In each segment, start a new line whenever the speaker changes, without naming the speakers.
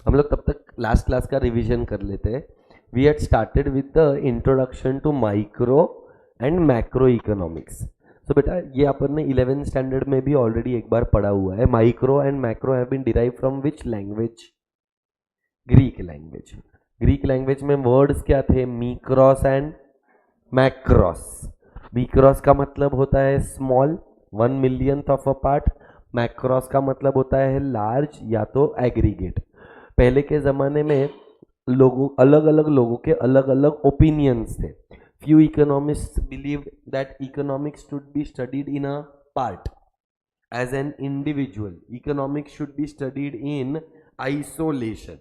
हम लोग तब तक लास्ट क्लास का रिवीजन कर लेते हैं। We had started with the introduction to micro and macro economics. तो बेटा ये अपन ने 11th स्टैंडर्ड में भी ऑलरेडी एक बार पढ़ा हुआ है। Micro and macro have been derive from which language? Greek language. Greek language में वर्ड्स क्या थे? मीक्रॉस एंड मैक्रॉस। मीक्रॉस का मतलब होता है small, 1 millionth of a part. Macros का मतलब होता है लार्ज या तो एग्रीगेट। पहले के ज़माने में लोगों, अलग अलग लोगों के अलग अलग ओपिनियंस थे। Few economists believed that economics should be studied in a part as an individual. Economics should be studied in isolation.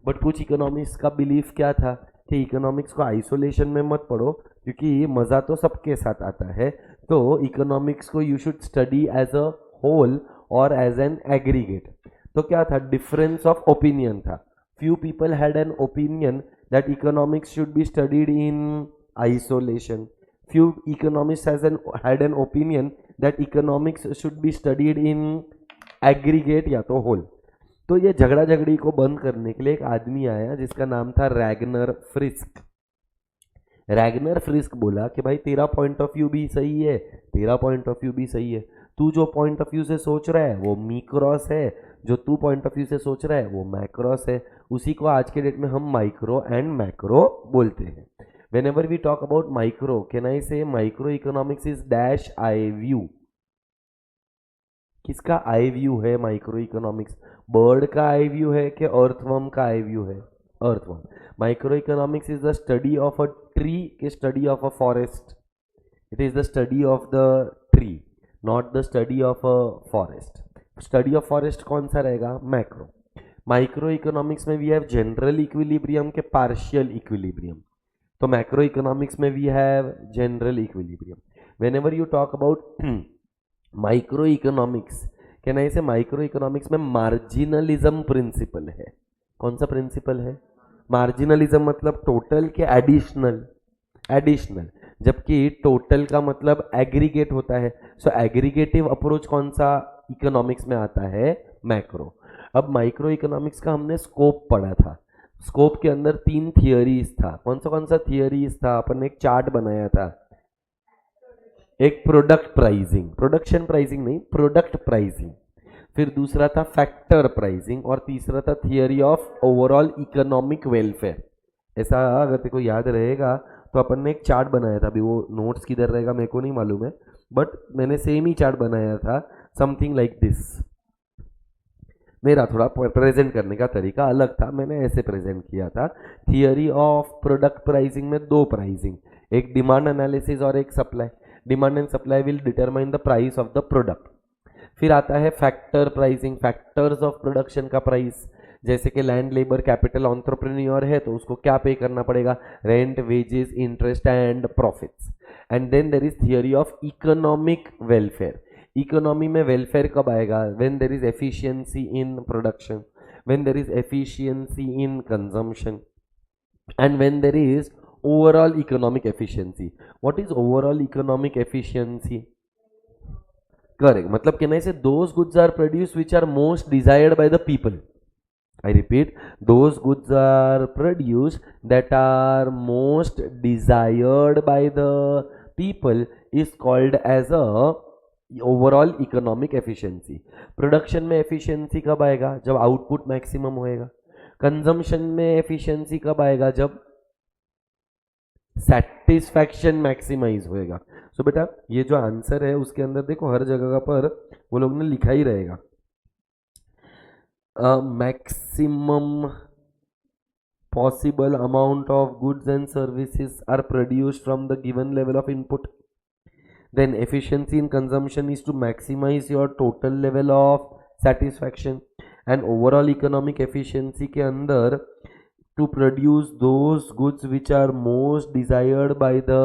But कुछ इकोनॉमिक्स का बिलीफ क्या था कि इकोनॉमिक्स को आइसोलेशन में मत पढ़ो, क्योंकि मज़ा तो सबके साथ आता है। तो इकोनॉमिक्स को you should study as a whole और एज एन एग्रीगेट। तो क्या था? डिफरेंस ऑफ ओपिनियन था। Few people had an opinion that economics should be studied in isolation. Few economist had an opinion that economics should be studied in aggregate या तो whole. तो ये झगड़ा झगड़ी को बंद करने के लिए एक आदमी आया जिसका नाम था रैगनर फ्रिस्क। रैगनर फ्रिस्क बोला कि भाई तेरा पॉइंट ऑफ व्यू भी सही है, तेरा पॉइंट ऑफ व्यू भी सही है। तू जो पॉइंट ऑफ व्यू से सोच रहा है वो मीक्रॉस है, जो तू पॉइंट ऑफ व्यू से सोच रहा है वो मैक्रॉस है। उसी को आज के डेट में हम माइक्रो एंड मैक्रो बोलते हैं। Whenever we talk about micro, can I say microeconomics is dash eye view? किसका आई व्यू है माइक्रो इकोनॉमिक्स? बर्ड का आई व्यू है कि अर्थवर्म का आई व्यू है? Earthworm. Micro economics is the study of a tree के study of a forest. It is the study of the tree, not the study of a forest. Study of forest कौन सा रहेगा? Macro. Micro economics में we have general equilibrium के partial equilibrium. तो macro economics में we have general equilibrium. Whenever you talk about micro economics, can I say micro economics में मार्जिनलिज्म principal है। कौन सा प्रिंसिपल है? मार्जिनलिज्म मतलब टोटल के एडिशनल, एडिशनल, जबकि टोटल का मतलब एग्रीगेट होता है। सो एग्रीगेटिव अप्रोच कौन सा इकोनॉमिक्स में आता है? मैक्रो। अब माइक्रो इकोनॉमिक्स का हमने स्कोप पढ़ा था। स्कोप के अंदर 3 थियरीज था। कौन सा थियरीज था? अपन ने एक चार्ट बनाया था। एक प्रोडक्ट प्राइसिंग, प्रोडक्शन प्राइसिंग नहीं, प्रोडक्ट प्राइसिंग। फिर दूसरा था फैक्टर प्राइसिंग और तीसरा था theory of overall economic welfare. ऐसा अगर तेरे को याद रहेगा तो अपन ने एक चार्ट बनाया था। अभी वो नोट्स किधर रहेगा मेरे को नहीं मालूम है, बट मैंने सेम ही चार्ट बनाया था, समथिंग लाइक दिस। मेरा थोड़ा प्रेजेंट करने का तरीका अलग था, मैंने ऐसे प्रेजेंट किया था। थियरी ऑफ प्रोडक्ट प्राइसिंग में 2 प्राइसिंग, एक डिमांड एनालिसिस और एक supply. Demand and supply will determine the price of the product. फिर आता है factor pricing, factors of production का प्राइस। जैसे कि लैंड, लेबर, कैपिटल, एंटरप्रेन्योर है तो उसको क्या पे करना पड़ेगा? Rent, wages, interest and profits. And then there is theory of economic welfare. Economy में वेलफेयर कब आएगा? When there is efficiency in production, when there is efficiency in consumption, and when there is overall economic efficiency. What is overall economic efficiency? Correct. मतलब can I say those goods are produced which are most desired by the people. I repeat, those goods are produced that are most desired by the people is called as a overall economic efficiency. Production में efficiency कब आएगा? जब output maximum होएगा। Consumption में efficiency कब आएगा? जब satisfaction maximise होएगा। सो बेटा ये जो आंसर है उसके अंदर देखो हर जगह पर वो लोग ने लिखा ही रहेगा, maximum possible amount of goods and services are produced from the given level of input, then efficiency in consumption is to maximise your total level of satisfaction, and overall economic efficiency के अंदर to produce those goods which are most desired by the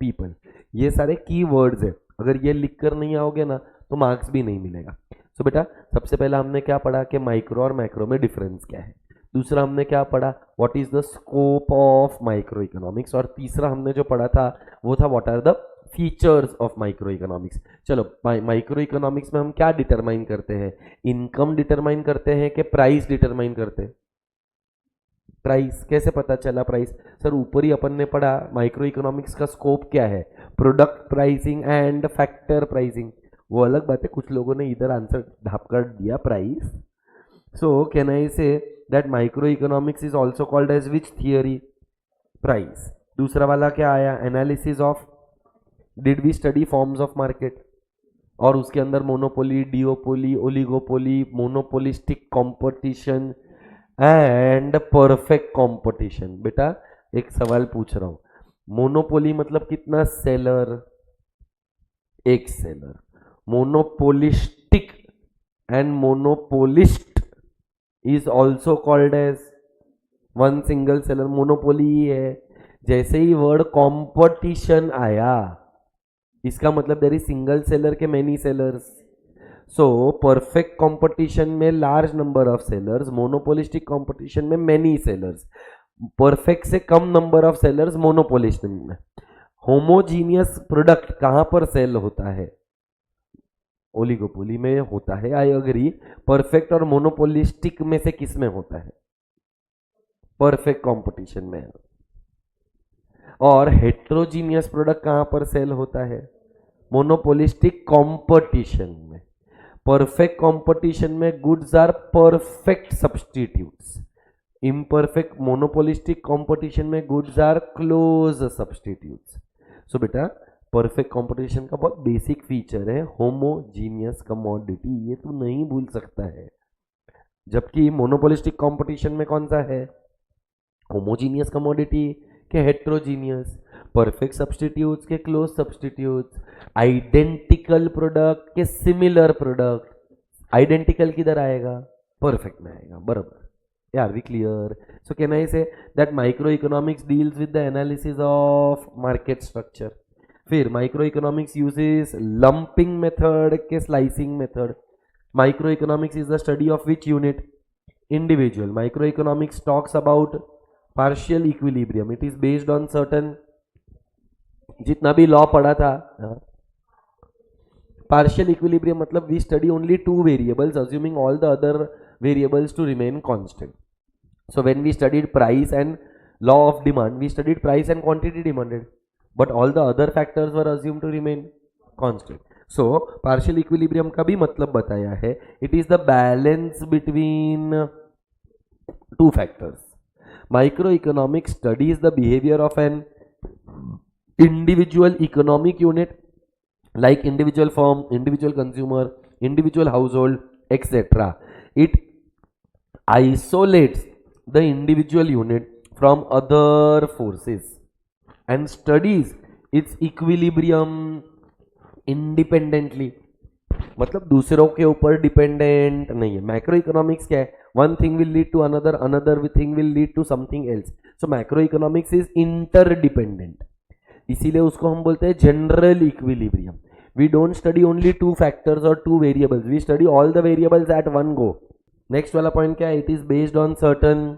people। ये सारे की words है, अगर ये लिख कर नहीं आओगे ना तो मार्क्स भी नहीं मिलेगा। सो बेटा सबसे पहला हमने क्या पढ़ा कि माइक्रो और मैक्रो में डिफरेंस क्या है। दूसरा हमने क्या पढ़ा? What is the scope of micro economics. और तीसरा हमने जो पढ़ा था वो था what are the features of micro economics. चलो माइक्रो इकोनॉमिक्स में हम क्या डिटरमाइन करते हैं? इनकम डिटरमाइन करते हैं कि प्राइस डिटरमाइन करते हैं? प्राइस कैसे पता चला प्राइस? सर ऊपर ही अपन ने पढ़ा माइक्रो इकोनॉमिक्स का स्कोप क्या है, product pricing and factor pricing. वो अलग बात है, कुछ लोगों ने इधर आंसर ढाप कर दिया price. So can I say that micro economics is also called as which theory? Price. दूसरा वाला क्या आया? Analysis of, did we study forms of market, और उसके अंदर monopoly, duopoly, oligopoly, monopolistic competition and perfect competition. बेटा एक सवाल पूछ रहा हूं, मोनोपोली मतलब कितना सेलर? एक seller. Monopolistic and monopolist is also called as one single seller. Monopoly ही है। जैसे ही वर्ड कंपटीशन आया, इसका मतलब देयर इज सिंगल सेलर के many sellers. So perfect competition में large number of sellers, monopolistic competition में मेनी सेलर्स, परफेक्ट से कम नंबर ऑफ सेलर्स मोनोपोलिस्टिक में। होमोजीनियस प्रोडक्ट कहां पर सेल होता है? ओलिगोपोली में होता है, आई अग्री। परफेक्ट और मोनोपोलिस्टिक में से किस में होता है? परफेक्ट कंपटीशन में। और हेट्रोजीनियस प्रोडक्ट कहां पर सेल होता है? मोनोपोलिस्टिक कंपटीशन में। परफेक्ट कंपटीशन में goods are perfect substitutes, imperfect monopolistic competition में goods are close substitutes. So बेटा परफेक्ट कंपटीशन का बहुत बेसिक फीचर है होमोजीनियस कमोडिटी, ये तू नहीं भूल सकता है। जबकि मोनोपोलिस्टिक कंपटीशन में कौन सा है? होमोजीनियस कमोडिटी के हेट्रोजीनियस, परफेक्ट सब्स्टिट्यूट्स के क्लोज सब्स्टिट्यूट्स, आइडेंटिकल प्रोडक्ट के सिमिलर प्रोडक्ट। आइडेंटिकल किधर आएगा? परफेक्ट में आएगा, बराबर। Are we clear? So can I say that micro economics deals with the analysis of market structure. फिर micro economics uses lumping method के slicing method. Micro economics is the study of which unit? Individual. Micro economics talks about partial equilibrium, it is based on certain, जितना भी law पढ़ा था partial equilibrium मतलब we study only two variables assuming all the other variables to remain constant. So when we studied price and law of demand, we studied price and quantity demanded, but all the other factors were assume to remain constant. So partial equilibrium का भी मतलब बताया है, it is the balance between two factors. Microeconomics studies the behavior of an individual economic unit like individual firm, individual consumer, individual household, etc. It isolates the individual unit from other forces and studies its equilibrium independently. मतलब दूसरों के ऊपर dependent नहीं है। Macro economics क्या है? One thing will lead to another, another thing will lead to something else. So macro economics is interdependent, इसीलिए उसको हम बोलते हैं general equilibrium. We don't study only two factors और two variables, we study all the variables at one go. Next वाला point क्या है? It is based on certain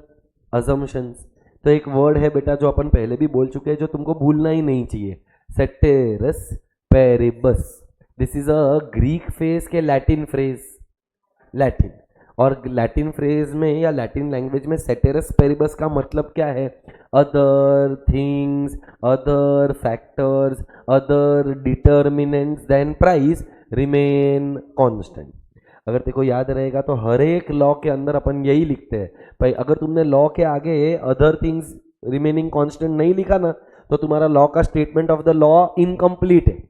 assumptions. तो एक वर्ड है बेटा जो अपन पहले भी बोल चुके हैं, जो तुमको भूलना ही नहीं चाहिए, ceteris paribus. This is a Greek phrase के लैटिन फ्रेज, लैटिन। और लैटिन फ्रेज में या लैटिन लैंग्वेज में सेटेरस पेरिबस का मतलब क्या है? Other things, other factors, other determinants than price remain constant. अगर तेको याद रहेगा तो हर एक लॉ के अंदर अपन यही लिखते हैं भाई, अगर तुमने लॉ के आगे अदर थिंग्स रिमेनिंग कांस्टेंट नहीं लिखा ना, तो तुम्हारा लॉ का statement of the law incomplete है।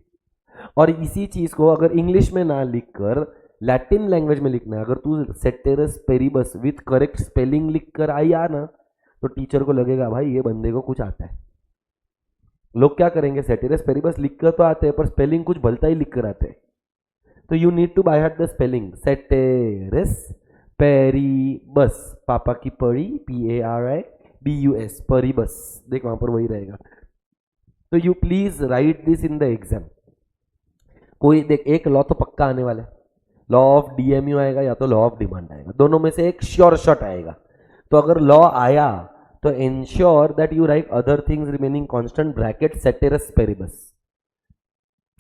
और इसी चीज को अगर इंग्लिश में ना लिखकर लैटिन लैंग्वेज में लिखना है, अगर तू सेटेरस पेरिबस विथ करेक्ट स्पेलिंग लिखकर आया ना, तो टीचर को लगेगा भाई ये बंदे को कुछ आता है। लोग क्या करेंगे? सेटेरस पेरिबस लिखकर तो आते हैं पर स्पेलिंग कुछ भलता ही लिखकर आते हैं। तो you need to by heart the spelling, ceteris paribus, पापा की पड़ी PARIBUS, पेरिबस, देख वहां पर वही रहेगा। तो you please right this in the exam. कोई देख, एक लॉ तो पक्का आने वाला है, लॉ ऑफ DMU आएगा या तो लॉ ऑफ डिमांड आएगा, दोनों में से एक श्योर शॉट आएगा। तो अगर लॉ आया तो ensure that you write other things remaining constant bracket ceteris paribus,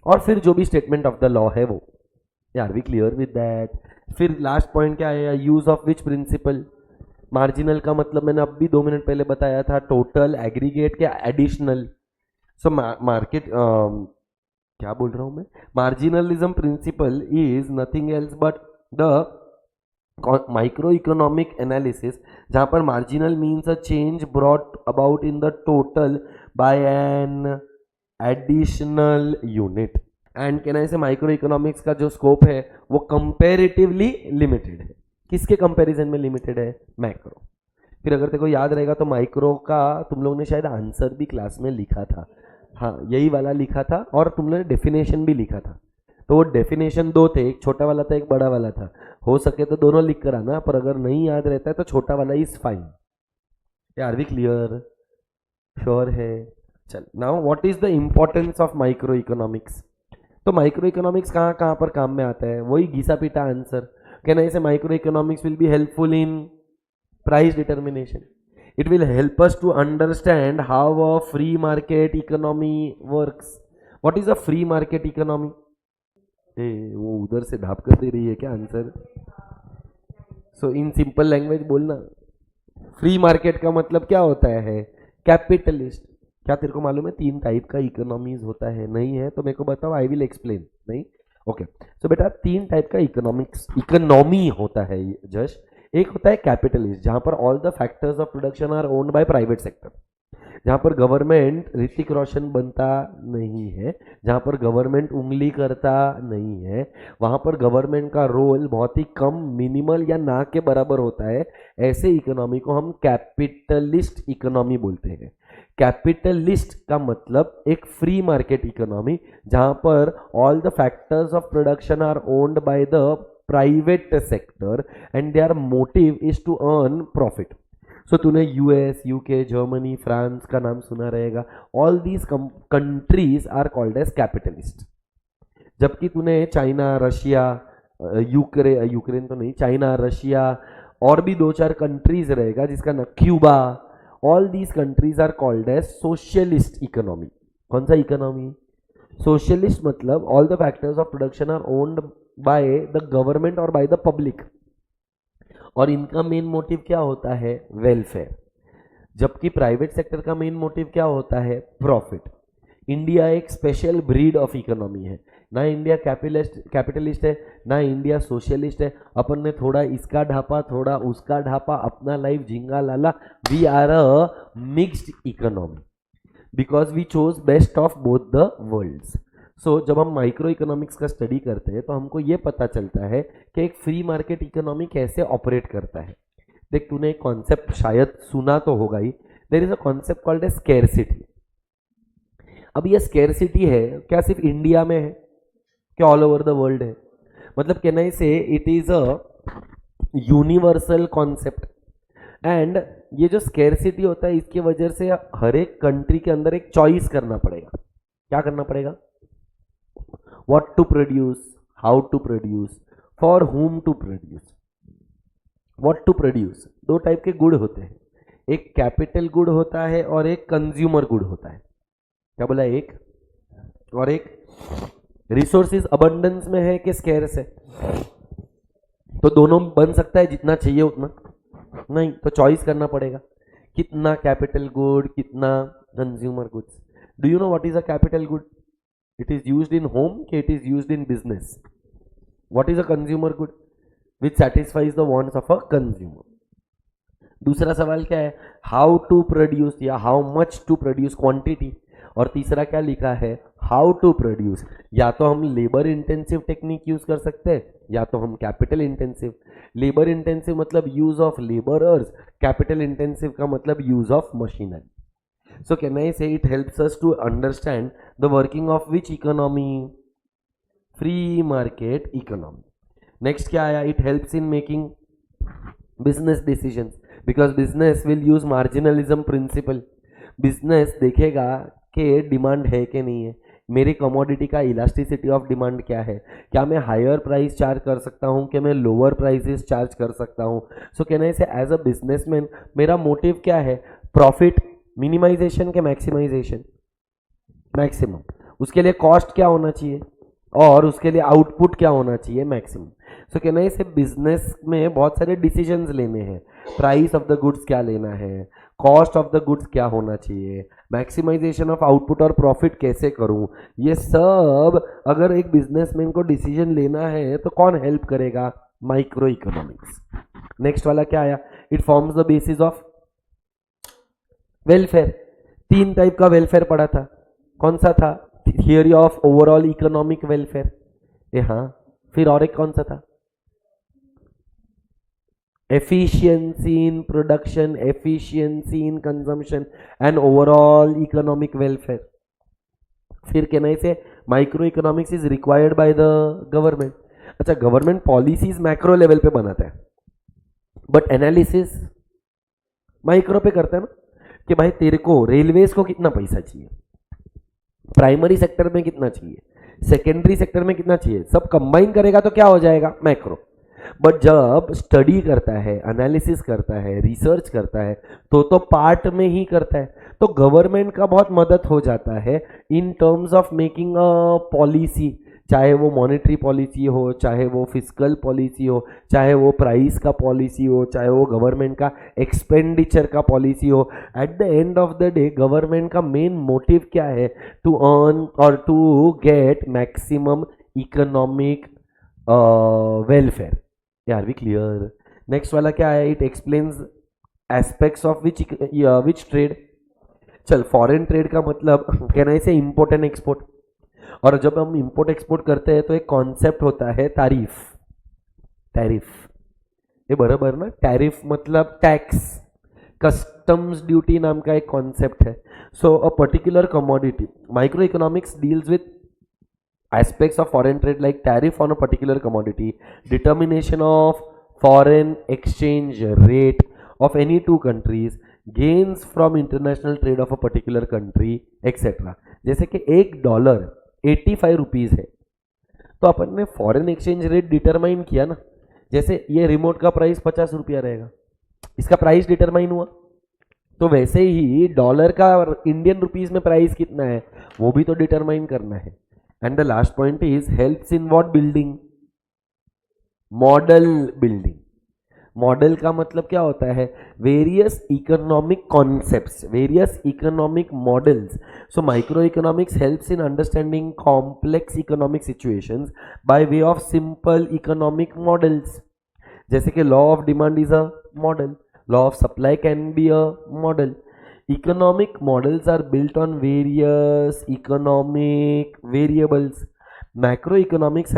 और फिर जो भी स्टेटमेंट ऑफ द लॉ है वो। यार वी क्लियर विद दैट? फिर लास्ट पॉइंट क्या आया? Use of which principle? Marginal का मतलब मैंने अब भी 2 मिनट पहले बताया था, टोटल, एग्रीगेट क्या एडिशनल। सो मार्केट क्या बोल रहा हूं मैं, marginalism principle is nothing else but the micro economic analysis, जहां पर marginal means a change brought about in the total by an additional unit. And कहना ऐसे माइक्रो इकोनॉमिक्स का जो स्कोप है वो कंपेरेटिवली लिमिटेड है। किसके कंपैरिजन में लिमिटेड है? मैक्रो। फिर अगर तेरे को याद रहेगा तो माइक्रो का तुम लोग ने शायद आंसर भी क्लास में लिखा था, हाँ यही वाला लिखा था, और तुम लोग ने डेफिनेशन भी लिखा था। तो वो डेफिनेशन दो थे, एक छोटा वाला था एक बड़ा वाला था। हो सके तो दोनों लिख कर आना, पर अगर नहीं याद रहता है तो छोटा वाला is fine. Are we clear? Sure है? चल now what is the importance of micro economics. तो माइक्रो इकोनॉमिक्स कहाँ कहाँ पर काम में आता है, वही घिसा पीटा आंसर। कहना ऐसे micro economics will be helpful in price determination. It will help us to understand how a free market economy works. What is a free market economy? वो उधर से ढाप कर दे रही है क्या answer? So in simple language बोलना, फ्री मार्केट का मतलब क्या होता है? कैपिटलिस्ट। क्या तेरे को मालूम है 3 टाइप का इकोनॉमीज होता है? नहीं है तो मेरे को बताओ, आई विल एक्सप्लेन। नहीं? ओके सो बेटा 3 टाइप का इकोनॉमी होता है जश। एक होता है कैपिटलिस्ट, जहां पर all the factors of production are owned by private sector, जहां पर गवर्नमेंट ऋतिक रोशन बनता नहीं है, जहां पर गवर्नमेंट उंगली करता नहीं है, वहां पर गवर्नमेंट का रोल बहुत ही कम, मिनिमल या ना के बराबर होता है। ऐसे इकोनॉमी को हम कैपिटलिस्ट इकोनॉमी बोलते हैं। कैपिटलिस्ट का मतलब एक फ्री मार्केट इकोनॉमी, जहां पर all the factors of production are owned by the private sector and their motive is to earn profit. So तूने यूएस, यूके, जर्मनी, फ्रांस का नाम सुना रहेगा। All these countries are called as capitalist. जबकि तूने China, Russia, Ukraine तो नहीं, China, Russia और भी 2-4 कंट्रीज रहेगा जिसका नाम Cuba, all these countries are called as socialist economy. कौन सा इकोनॉमी? सोशलिस्ट मतलब all the factors of production are owned by the government और बाय द पब्लिक, और इनका मेन मोटिव क्या होता है? वेलफेयर। जबकि प्राइवेट सेक्टर का मेन मोटिव क्या होता है? प्रॉफिट। इंडिया एक स्पेशल ब्रीड ऑफ इकोनॉमी है। ना इंडिया कैपिटलिस्ट है, ना इंडिया सोशलिस्ट है। अपन ने थोड़ा इसका ढापा, थोड़ा उसका ढापा, अपना लाइफ झिंगा लाला। We are a mixed economy because we chose best of both the worlds. So जब हम माइक्रो इकोनॉमिक्स का स्टडी करते हैं तो हमको ये पता चलता है कि एक फ्री मार्केट इकोनॉमी कैसे ऑपरेट करता है। देख तूने एक कॉन्सेप्ट शायद सुना तो होगा ही, there is a concept called a scarcity. अब ये स्केर्सिटी है क्या सिर्फ इंडिया में है, क्या ऑल ओवर द वर्ल्ड है? मतलब कहना ही से it is a universal concept. And ये जो स्केर्सिटी होता है इसकी वजह से हर एक कंट्री के अंदर एक चॉइस करना पड़ेगा। क्या करना पड़ेगा? What to produce, how to produce, for whom to produce, what to produce। 2 type के गुड होते हैं, एक कैपिटल गुड होता है और एक कंज्यूमर गुड होता है। क्या बोला? एक और एक। रिसोर्सेज अबंडेंस में है कि स्केर्स है? तो दोनों बन सकता है, जितना चाहिए उतना नहीं, तो चॉइस करना पड़ेगा कितना कैपिटल गुड, कितना consumer goods. Do you know what is a capital good? It is used in home कि it is used in business? What is a consumer good? Which satisfies the wants of a consumer। दूसरा सवाल क्या है? How to produce या how much to produce, quantity। और तीसरा क्या लिखा है? How to produce। या तो हम लेबर इंटेंसिव टेक्निक यूज कर सकते हैं या तो हम कैपिटल इंटेंसिव। लेबर इंटेंसिव मतलब use of labourers, capital intensive का मतलब use of machinery. So can I say it helps us to understand the working of which economy? Free market economy। Next क्या आया? It helps in making business decisions because business will use marginalism principle। business देखेगा कि demand है कि नहीं है, मेरी commodity का इलास्टिसिटी ऑफ डिमांड क्या है, क्या मैं हायर प्राइस चार्ज कर सकता हूँ कि मैं लोअर प्राइसेस चार्ज कर सकता हूँ। सो कैन आई से एज अ बिजनेसमैन मेरा मोटिव क्या है? प्रॉफिट मिनिमाइजेशन के मैक्सिमाइजेशन? मैक्सिमम। उसके लिए कॉस्ट क्या होना चाहिए और उसके लिए आउटपुट क्या होना चाहिए? मैक्सिमम। सो कहना है इसे बिजनेस में बहुत सारे डिसीजंस लेने हैं, प्राइस ऑफ द गुड्स क्या लेना है, कॉस्ट ऑफ द गुड्स क्या होना चाहिए, मैक्सिमाइजेशन ऑफ आउटपुट और प्रॉफिट कैसे करूं, ये सब अगर एक बिजनेसमैन को डिसीजन लेना है तो कौन हेल्प करेगा? Micro economics. नेक्स्ट वाला क्या आया? It forms the basis of welfare. 3 type का वेलफेयर पढ़ा था, कौन सा था? Theory of overall economic welfare, ये हाँ। फिर और एक कौन सा था? Efficiency in production, efficiency in consumption and overall economic welfare. फिर कहना है इसे micro economics is required by the government. अच्छा, गवर्नमेंट पॉलिसीज मैक्रो लेवल पे बनाता है, बट एनालिसिस माइक्रो पे करता है ना, कि भाई तेरे को रेलवेज को कितना पैसा चाहिए, प्राइमरी सेक्टर में कितना चाहिए, सेकेंडरी सेक्टर में कितना चाहिए, सब कंबाइन करेगा तो क्या हो जाएगा? मैक्रो। बट जब स्टडी करता है, एनालिसिस करता है, रिसर्च करता है, तो पार्ट में ही करता है, तो गवर्नमेंट का बहुत मदद हो जाता है इन terms of making a policy, चाहे वो मॉनेटरी पॉलिसी हो, चाहे वो फिस्कल पॉलिसी हो, चाहे वो प्राइस का पॉलिसी हो, चाहे वो गवर्नमेंट का एक्सपेंडिचर का पॉलिसी हो। At the end of the day government का मेन मोटिव क्या है? टू अर्न और to get maximum economic welfare. Are we clear? Next वाला क्या है? It explains aspects of which trade. चल, फॉरेन ट्रेड का मतलब कहना है इसे इम्पोर्ट एंड एक्सपोर्ट, और जब हम इंपोर्ट एक्सपोर्ट करते हैं तो एक कॉन्सेप्ट होता है तारीफ। टैरिफ, ये बराबर ना? टैरिफ मतलब टैक्स, कस्टम्स ड्यूटी नाम का एक कॉन्सेप्ट है। So a particular commodity, micro economics deals with aspects of foreign trade like tariff on a particular commodity, determination of foreign exchange rate of any two countries, gains from international trade of a particular country, etc. जैसे कि $1 85 rupees है, तो अपन ने foreign exchange rate determine किया ना, जैसे ये remote का प्राइस 50 रुपया रहेगा, इसका प्राइस डिटरमाइन हुआ, तो वैसे ही डॉलर का इंडियन रुपीज में प्राइस कितना है वो भी तो डिटरमाइन करना है। And the last point is helps in what building? Model building. Model का मतलब क्या होता है? Various economic concepts, various economic models. So micro economics helps in understanding complex economic situations by way of simple economic models. जैसे कि law of demand is a model, law of supply can be a model. Economic models are built on various economic variables. Microeconomics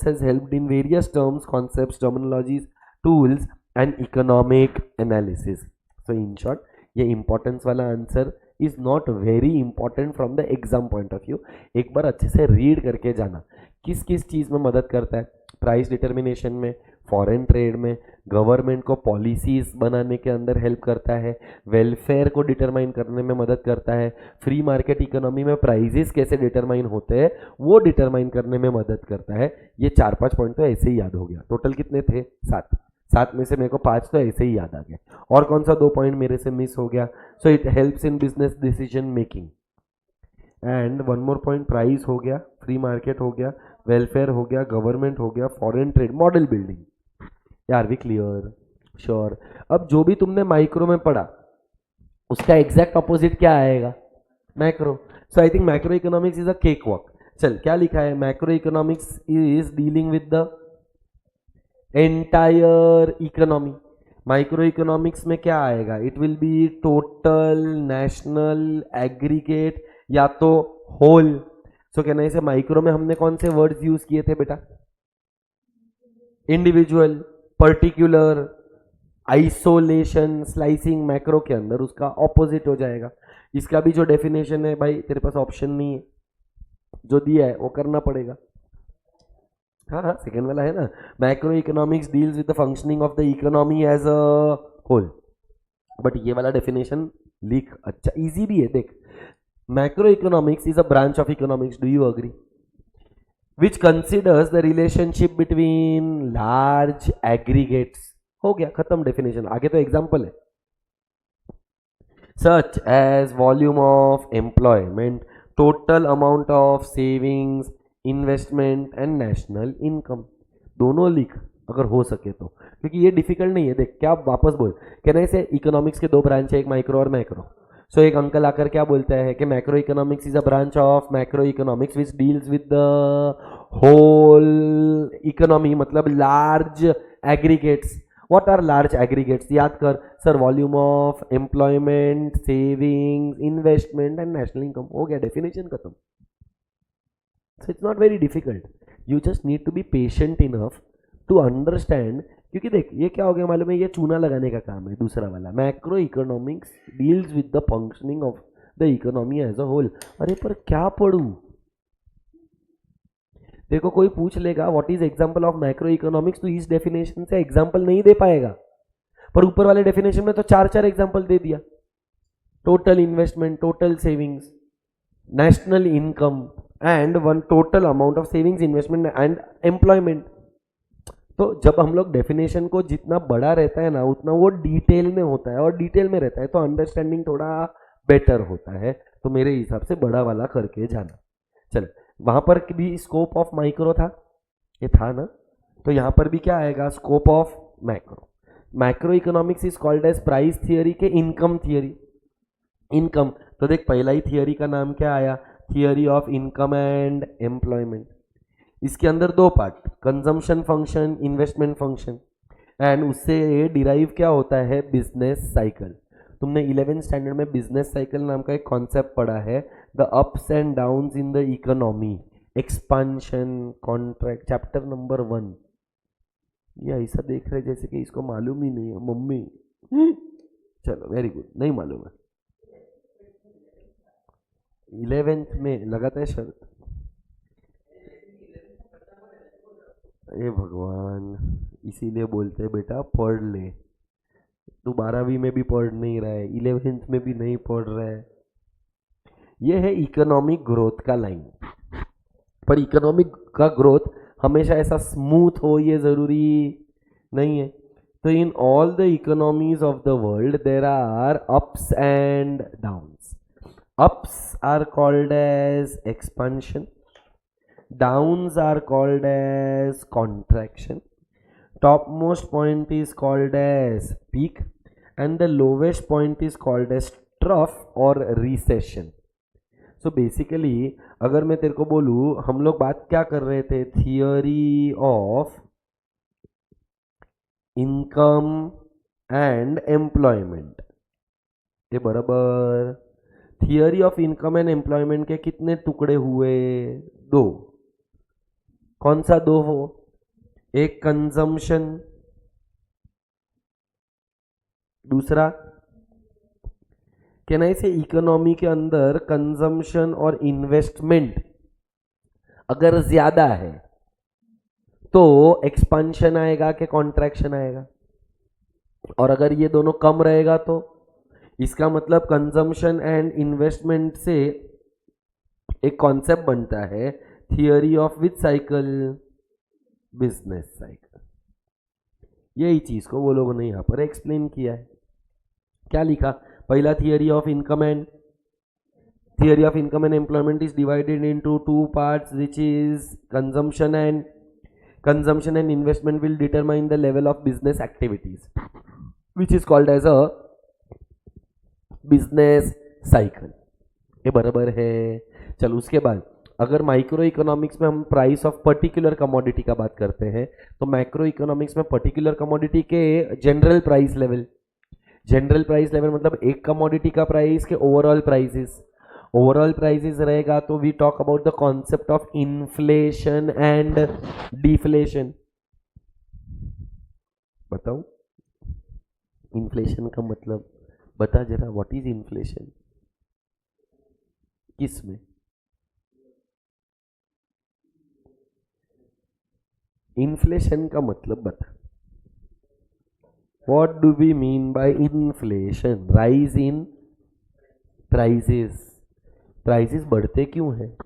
has helped in various terms, concepts, terminologies, tools and economic analysis. So in short, ये importance वाला answer is not very important from the exam point of view. एक बार अच्छे से read करके जाना किस किस चीज़ में मदद करता है, प्राइस डिटर्मिनेशन में, फॉरेन ट्रेड में, गवर्नमेंट को पॉलिसीज बनाने के अंदर हेल्प करता है, वेलफेयर को डिटरमाइन करने में मदद करता है, फ्री मार्केट इकोनॉमी में प्राइजेस कैसे डिटरमाइन होते हैं वो डिटरमाइन करने में मदद करता है। ये 4-5 पॉइंट तो ऐसे ही याद हो गया। टोटल कितने थे? 7 में से मेरे को 5 तो ऐसे ही याद आ गए। और कौन सा 2 पॉइंट मेरे से मिस हो गया? So it helps in business decision making. And one more point, price हो गया, फ्री मार्केट हो गया, वेलफेयर हो गया, गवर्नमेंट हो गया, फॉरेन ट्रेड, मॉडल बिल्डिंग। यार वी क्लियर? श्योर। अब जो भी तुमने माइक्रो में पढ़ा उसका एग्जैक्ट ऑपोजिट क्या आएगा? Macro. So I think macro economics is a cake walk. चल, क्या लिखा है? Macro economics is dealing with the entire economy. Micro economics में क्या आएगा? It will be total, national, aggregate या तो होल। सो कहना है इसे माइक्रो में हमने कौन से वर्ड्स यूज किए थे बेटा? Individual, particular, isolation, slicing. Macro के अंदर उसका ऑपोजिट हो जाएगा। इसका भी जो डेफिनेशन है भाई तेरे पास ऑप्शन नहीं है, जो दिया है वो करना पड़ेगा। हाँ, सेकेंड वाला है ना, macro economics deals with the functioning of the economy as a whole. But ये वाला डेफिनेशन लिख, अच्छा इजी भी है देख। Macro economics is a branch of economics, do you agree? Which considers the relationship between large aggregates। हो गया, खत्म डेफिनेशन। आगे तो एग्जाम्पल है, such as volume of employment, total amount of savings, investment and national income। दोनों लिख अगर हो सके तो, क्योंकि ये डिफिकल्ट नहीं है। देख क्या वापस बोल, कहना ऐसे इकोनॉमिक्स के दो ब्रांच है, एक माइक्रो और मैक्रो। सो एक अंकल आकर क्या बोलता है कि macro economics is a branch of macro economics which deals with the whole economy, मतलब large aggregates. What are large aggregates? याद कर sir, volume of employment, savings, investment and national income. हो गया, डेफिनेशन खत्म। So it's not very difficult, you just need to be patient enough to understand. क्योंकि देख ये क्या हो गया मालूम है, ये चूना लगाने का काम है। दूसरा वाला macro economics deals with the functioning of the economy as a whole. अरे पर क्या पढ़ूं? देखो कोई पूछ लेगा what is example of macro economics, तो इस डेफिनेशन से एग्जांपल नहीं दे पाएगा, पर ऊपर वाले डेफिनेशन में तो चार चार एग्जांपल दे दिया। Total investment, total savings, national income and one total amount of savings, investment and employment. तो जब हम लोग डेफिनेशन को जितना बड़ा रहता है ना, उतना वो डिटेल में होता है, और डिटेल में रहता है तो अंडरस्टैंडिंग थोड़ा बेटर होता है। तो मेरे हिसाब से बड़ा वाला करके जाना। चल, वहां पर भी स्कोप ऑफ माइक्रो था, ये था ना, तो यहाँ पर भी क्या आएगा? Scope of macro. Macro economics is called as price theory के इनकम थियरी। इनकम, तो देख पहला ही थियरी का नाम क्या आया? Theory of income and employment. इसके अंदर दो part, consumption function, investment function, and उससे डिराइव क्या होता है? Business cycle. तुमने 11th स्टैंडर्ड में बिजनेस साइकिल नाम का एक कॉन्सेप्ट पढ़ा है, the ups and downs in the economy, expansion, contract, chapter number 1। ये ऐसा देख रहे जैसे कि इसको मालूम ही नहीं है मम्मी। चलो वेरी गुड, नहीं मालूम है। 11th में लगाता है शर्त। ए भगवान, इसीलिए बोलते हैं बेटा पढ़ ले। तू 12वीं में भी पढ़ नहीं रहा है, 11th में भी नहीं पढ़ रहा है। ये है इकोनॉमिक ग्रोथ का लाइन। पर इकोनॉमिक का ग्रोथ हमेशा ऐसा स्मूथ हो ये जरूरी नहीं है। तो in all the economies of the world there are ups and downs. Ups are called as expansion, downs are called as contraction, topmost point is called as peak, and the lowest point is called as trough or recession. So basically अगर मैं तेरे को बोलूँ, हम लोग बात क्या कर रहे थे? Theory of income and employment. ये बराबर theory of income and employment के कितने टुकड़े हुए? दो। कौन सा दो हो? एक कंजम्पशन, दूसरा कहना इसे इकोनॉमी के अंदर कंजम्पशन और इन्वेस्टमेंट अगर ज्यादा है तो एक्सपांशन आएगा कि कॉन्ट्रैक्शन आएगा, और अगर ये दोनों कम रहेगा तो इसका मतलब कंजम्पशन एंड इन्वेस्टमेंट से एक कॉन्सेप्ट बनता है theory of which cycle? Business cycle. यही चीज को वो लोगों ने यहां पर एक्सप्लेन किया है। क्या लिखा? पहला theory of income and employment is divided into two parts, which is consumption and investment will determine the level of business activities, which is called as a business cycle. ये बराबर है। चलो उसके बाद अगर माइक्रो इकोनॉमिक्स में हम price of particular commodity का बात करते हैं, तो मैक्रो इकोनॉमिक्स में पर्टिकुलर कमोडिटी के जनरल प्राइस लेवल मतलब एक कमोडिटी का प्राइस के ओवरऑल प्राइसेस रहेगा। तो we talk about the concept of inflation and deflation. बताओ इन्फ्लेशन का मतलब बता जरा, व्हाट इज इन्फ्लेशन? किस में? इन्फ्लेशन का मतलब बता। What do we mean by inflation? Rise in prices बढ़ते क्यों हैं?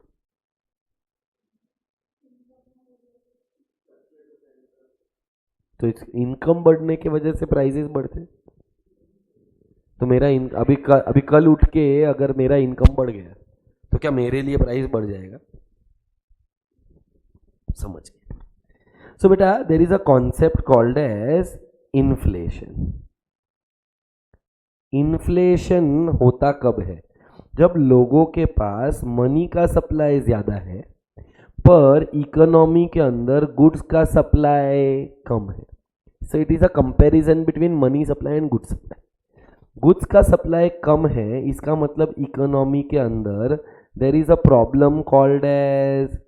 तो इनकम बढ़ने की वजह से प्राइसेस बढ़ते। तो मेरा अभी कल उठ के अगर मेरा इनकम बढ़ गया तो क्या मेरे लिए प्राइस बढ़ जाएगा? समझ गए? सो बेटा there is a concept called as inflation. Inflation होता कब है? जब लोगों के पास मनी का सप्लाई ज्यादा है पर इकोनॉमी के अंदर गुड्स का सप्लाई कम है. So it is a comparison between money supply and goods supply. Goods का सप्लाई कम है, इसका मतलब इकोनॉमी के अंदर there is a problem called as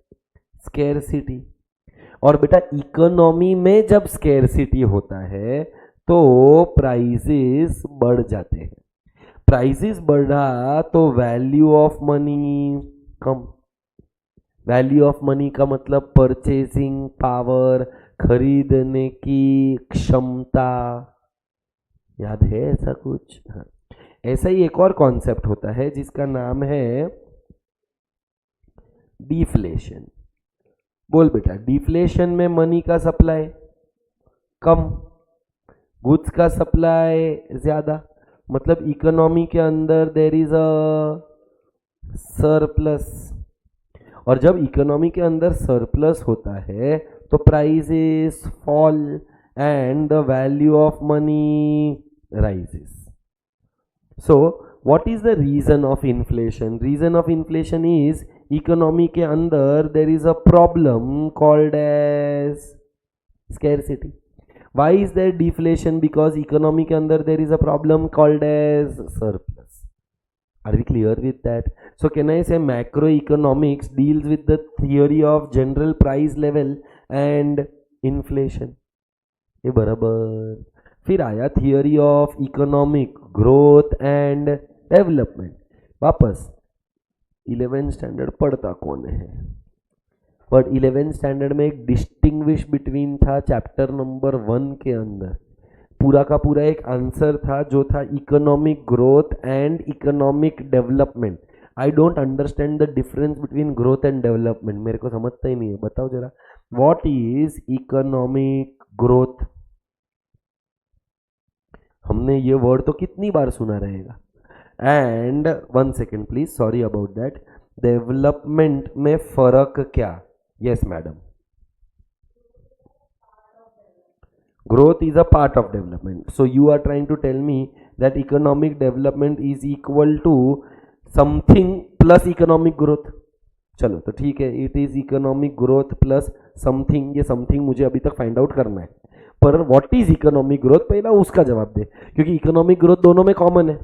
scarcity. और बेटा इकोनॉमी में जब स्केर्सिटी होता है तो प्राइसेस बढ़ जाते हैं. प्राइसेस बढ़ा तो value of money come. Value of money का मतलब परचेसिंग पावर, खरीदने की क्षमता. याद है ऐसा कुछ? हाँ. ऐसा ही एक और कॉन्सेप्ट होता है जिसका नाम है डिफ्लेशन. बोल बेटा, डिफ्लेशन में मनी का सप्लाई कम, गुड्स का सप्लाई ज्यादा, मतलब इकोनॉमी के अंदर देर इज अ सरप्लस. और जब इकोनॉमी के अंदर सरप्लस होता है तो prices fall and the value of money rises. So what is the reason of inflation? Reason of inflation is economy के अंदर there is a problem called as scarcity. Why is there deflation? Because economy के अंदर there is a problem called as surplus. Are we clear with that? So can I say macroeconomics deals with the theory of general price level and inflation. ये बराबर. फिर आया theory of economic growth and development. वापस 11th standard पढ़ता कौन है? But 11th standard में एक डिस्टिंग्विश बिटवीन था चैप्टर नंबर 1 के अंदर. पूरा का पूरा एक आंसर था जो था economic growth and economic development. I don't understand the difference between growth and development. मेरे को समझता ही नहीं है. बताओ जरा, व्हाट इज इकोनॉमिक ग्रोथ? हमने ये वर्ड तो कितनी बार सुना रहेगा. And 1 second please, sorry about that. Development में फर्क क्या? Yes madam. Growth is a part of development. So you are trying to tell me that economic development is equal to something plus economic growth. चलो तो ठीक है, it is economic growth plus something. ये something मुझे अभी तक find out करना है. पर व्हाट इज इकोनॉमिक ग्रोथ पहला उसका जवाब दे, क्योंकि इकोनॉमिक ग्रोथ दोनों में कॉमन है.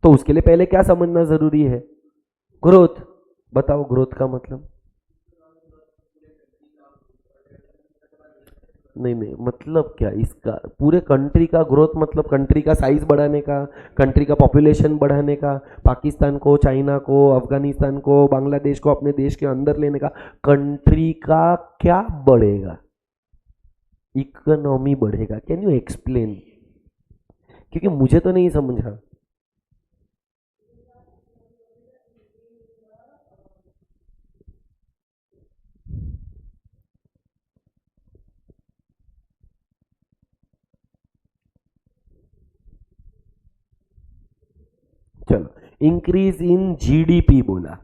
तो उसके लिए पहले क्या समझना जरूरी है? ग्रोथ. बताओ ग्रोथ का मतलब. नहीं नहीं, मतलब क्या इसका? पूरे कंट्री का ग्रोथ मतलब कंट्री का साइज बढ़ाने का, कंट्री का पॉपुलेशन बढ़ाने का, पाकिस्तान को, चाइना को, अफगानिस्तान को, बांग्लादेश को अपने देश के अंदर लेने का. कंट्री का क्या बढ़ेगा? इकोनॉमी बढ़ेगा. Can you explain? क्योंकि मुझे तो नहीं समझा. चलो, इंक्रीज इन जीडीपी बोला.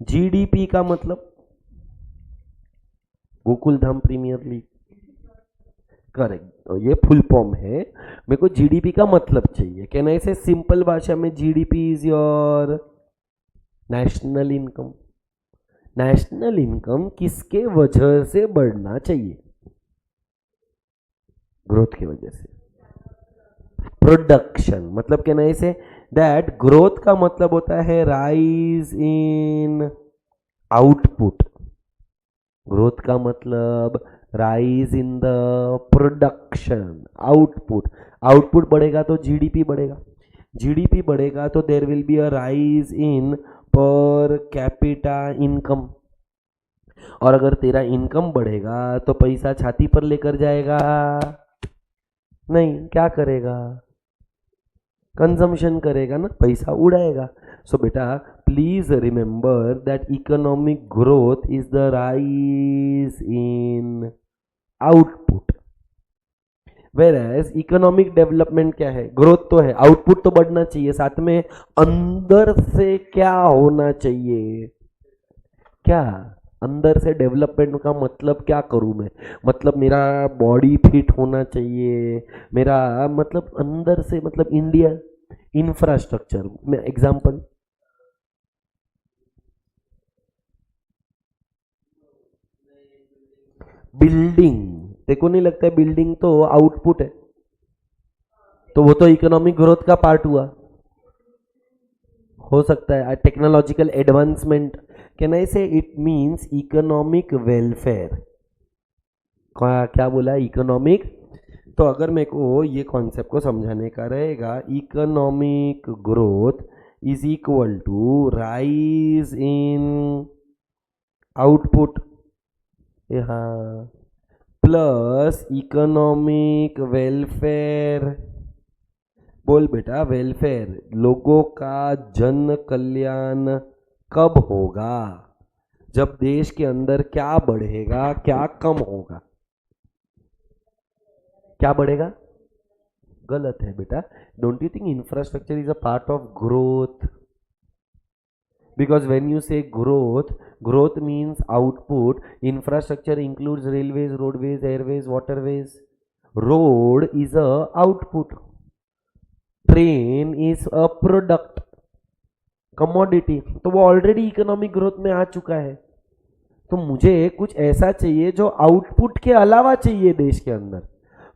जीडीपी का मतलब Gokul Dham premiere league. Correct, ये फुल फॉर्म है. मेरे को जीडीपी का मतलब चाहिए. कैन आई से सिंपल भाषा में GDP is your national income. National income किसके वजह से बढ़ना चाहिए? ग्रोथ की वजह से. प्रोडक्शन. मतलब can I say that growth का मतलब होता है राइज इन आउटपुट. ग्रोथ का मतलब rise in the production, output. Output बढ़ेगा तो जीडीपी बढ़ेगा. जीडीपी बढ़ेगा तो देर will B a rise in per capita income. और अगर तेरा इनकम बढ़ेगा तो पैसा छाती पर लेकर जाएगा? नहीं, क्या करेगा? कंजम्पशन करेगा ना, पैसा उड़ाएगा. सो बेटा please remember that economic growth is the rise in output. Whereas economic development क्या है? ग्रोथ तो है, आउटपुट तो बढ़ना चाहिए, साथ में अंदर से क्या होना चाहिए? क्या? अंदर से डेवलपमेंट का मतलब क्या करूं मैं, मतलब मेरा बॉडी फिट होना चाहिए, मेरा मतलब अंदर से, मतलब इंडिया इंफ्रास्ट्रक्चर में एग्जांपल, बिल्डिंग। देखो नहीं लगता है बिल्डिंग तो आउटपुट है, तो वो तो इकोनॉमिक ग्रोथ का पार्ट हुआ। हो सकता है technological advancement, can I say it means economic welfare. क्या बोला, इकोनॉमिक। तो अगर मेरे को ये कॉन्सेप्ट को समझाने का रहेगा, economic growth is equal to rise in output, हाँ, प्लस इकोनॉमिक वेलफेयर। बोल बेटा, वेलफेयर, लोगों का जन कल्याण कब होगा, जब देश के अंदर क्या बढ़ेगा क्या कम होगा। क्या बढ़ेगा, गलत है बेटा। Don't you think infrastructure is a part of growth? Because when you say growth, growth means output. Infrastructure includes railways, roadways, airways, waterways. Road is a output. Train is a product, commodity. तो वो already economic growth में आ चुका है। तो मुझे कुछ ऐसा चाहिए जो आउटपुट के अलावा चाहिए देश के अंदर,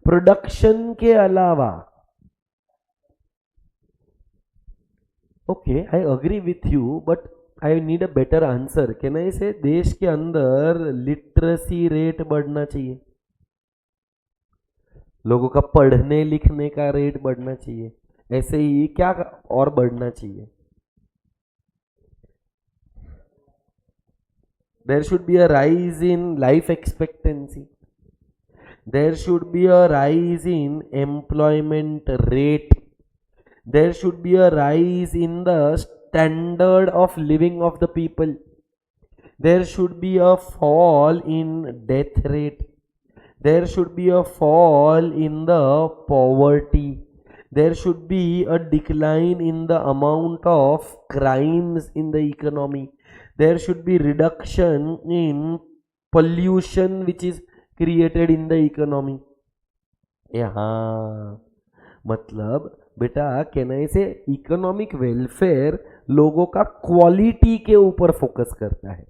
प्रोडक्शन के अलावा। Okay, I agree with you, but I need a better answer. Can I से देश के अंदर लिटरेसी रेट बढ़ना चाहिए, लोगों का पढ़ने लिखने का रेट बढ़ना चाहिए, ऐसे ही क्या और बढ़ना चाहिए? There should be a rise in life expectancy, there should be a rise in employment rate, there should be a rise in the standard of living of the people, there should be a fall in death rate, there should be a fall in the poverty, there should be a decline in the amount of crimes in the economy, there should be reduction in pollution which is created in the economy। यहाँ मतलब बेटा, कहना से economic welfare लोगों का quality के ऊपर focus करता है,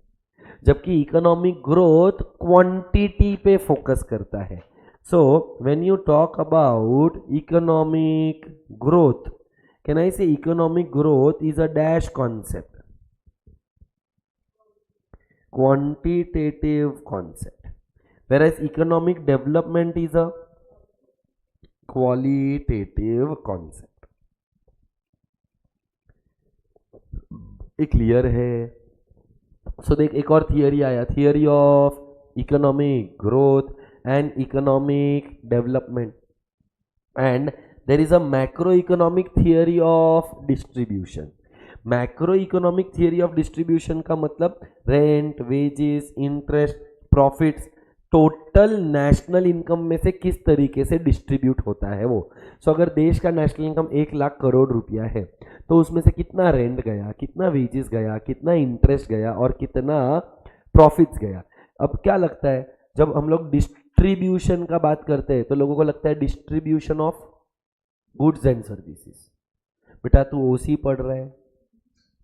जबकि इकोनॉमिक ग्रोथ क्वांटिटी पे फोकस करता है। So when you talk about economic growth, can I say economic growth is a dash concept, quantitative concept, whereas economic development is a qualitative concept। ये clear है? सो देख, एक और थियरी आया, theory of economic growth and economic development, and there is a macro economic theory of distribution. Macro economic theory of distribution का मतलब rent, wages, interest, profits, total national income में से किस तरीके से डिस्ट्रीब्यूट होता है वो। सो अगर देश का नेशनल इनकम 1 लाख करोड़ रुपया है, तो उसमें से कितना रेंट गया, कितना वेजेस गया, कितना इंटरेस्ट गया और कितना प्रॉफिट्स गया। अब क्या लगता है, जब हम लोग डिस्ट्रीब्यूशन का बात करते हैं तो लोगों को लगता है distribution of goods and services. बेटा तू ओसी पढ़ रहा है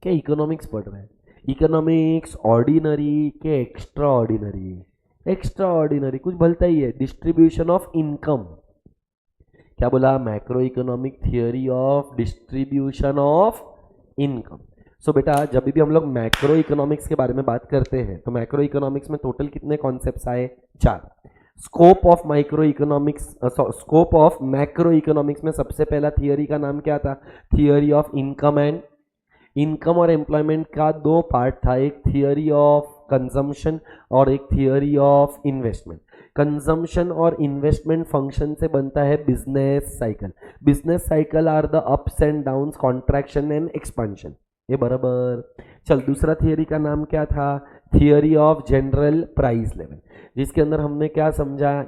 क्या इकोनॉमिक्स पढ़ रहा है? इकोनॉमिक्स ऑर्डिनरी के एक्स्ट्रा ऑर्डिनरी? एक्स्ट्रा ऑर्डिनरी कुछ भलता ही है, डिस्ट्रीब्यूशन ऑफ इनकम। क्या बोला? Macro economic theory of distribution of income. So बेटा जब भी हम लोग मैक्रो इकोनॉमिक्स के बारे में बात करते हैं तो मैक्रो इकोनॉमिक्स में टोटल कितने कॉन्सेप्ट्स आए? 4। Scope of micro economics, scope of macro economics में सबसे पहला थियरी का नाम क्या था? Theory of income and income और एम्प्लॉयमेंट का 2 पार्ट था, एक थियरी ऑफ कंजम्पशन और एक थियरी ऑफ इन्वेस्टमेंट। कंजम्पशन और इन्वेस्टमेंट फंक्शन से बनता है business cycle. Business cycle are the ups and downs, contraction and expansion. ये बराबर। चल दूसरा थियरी का नाम क्या था? Theory of general price level, जिसके अंदर हमने क्या समझा?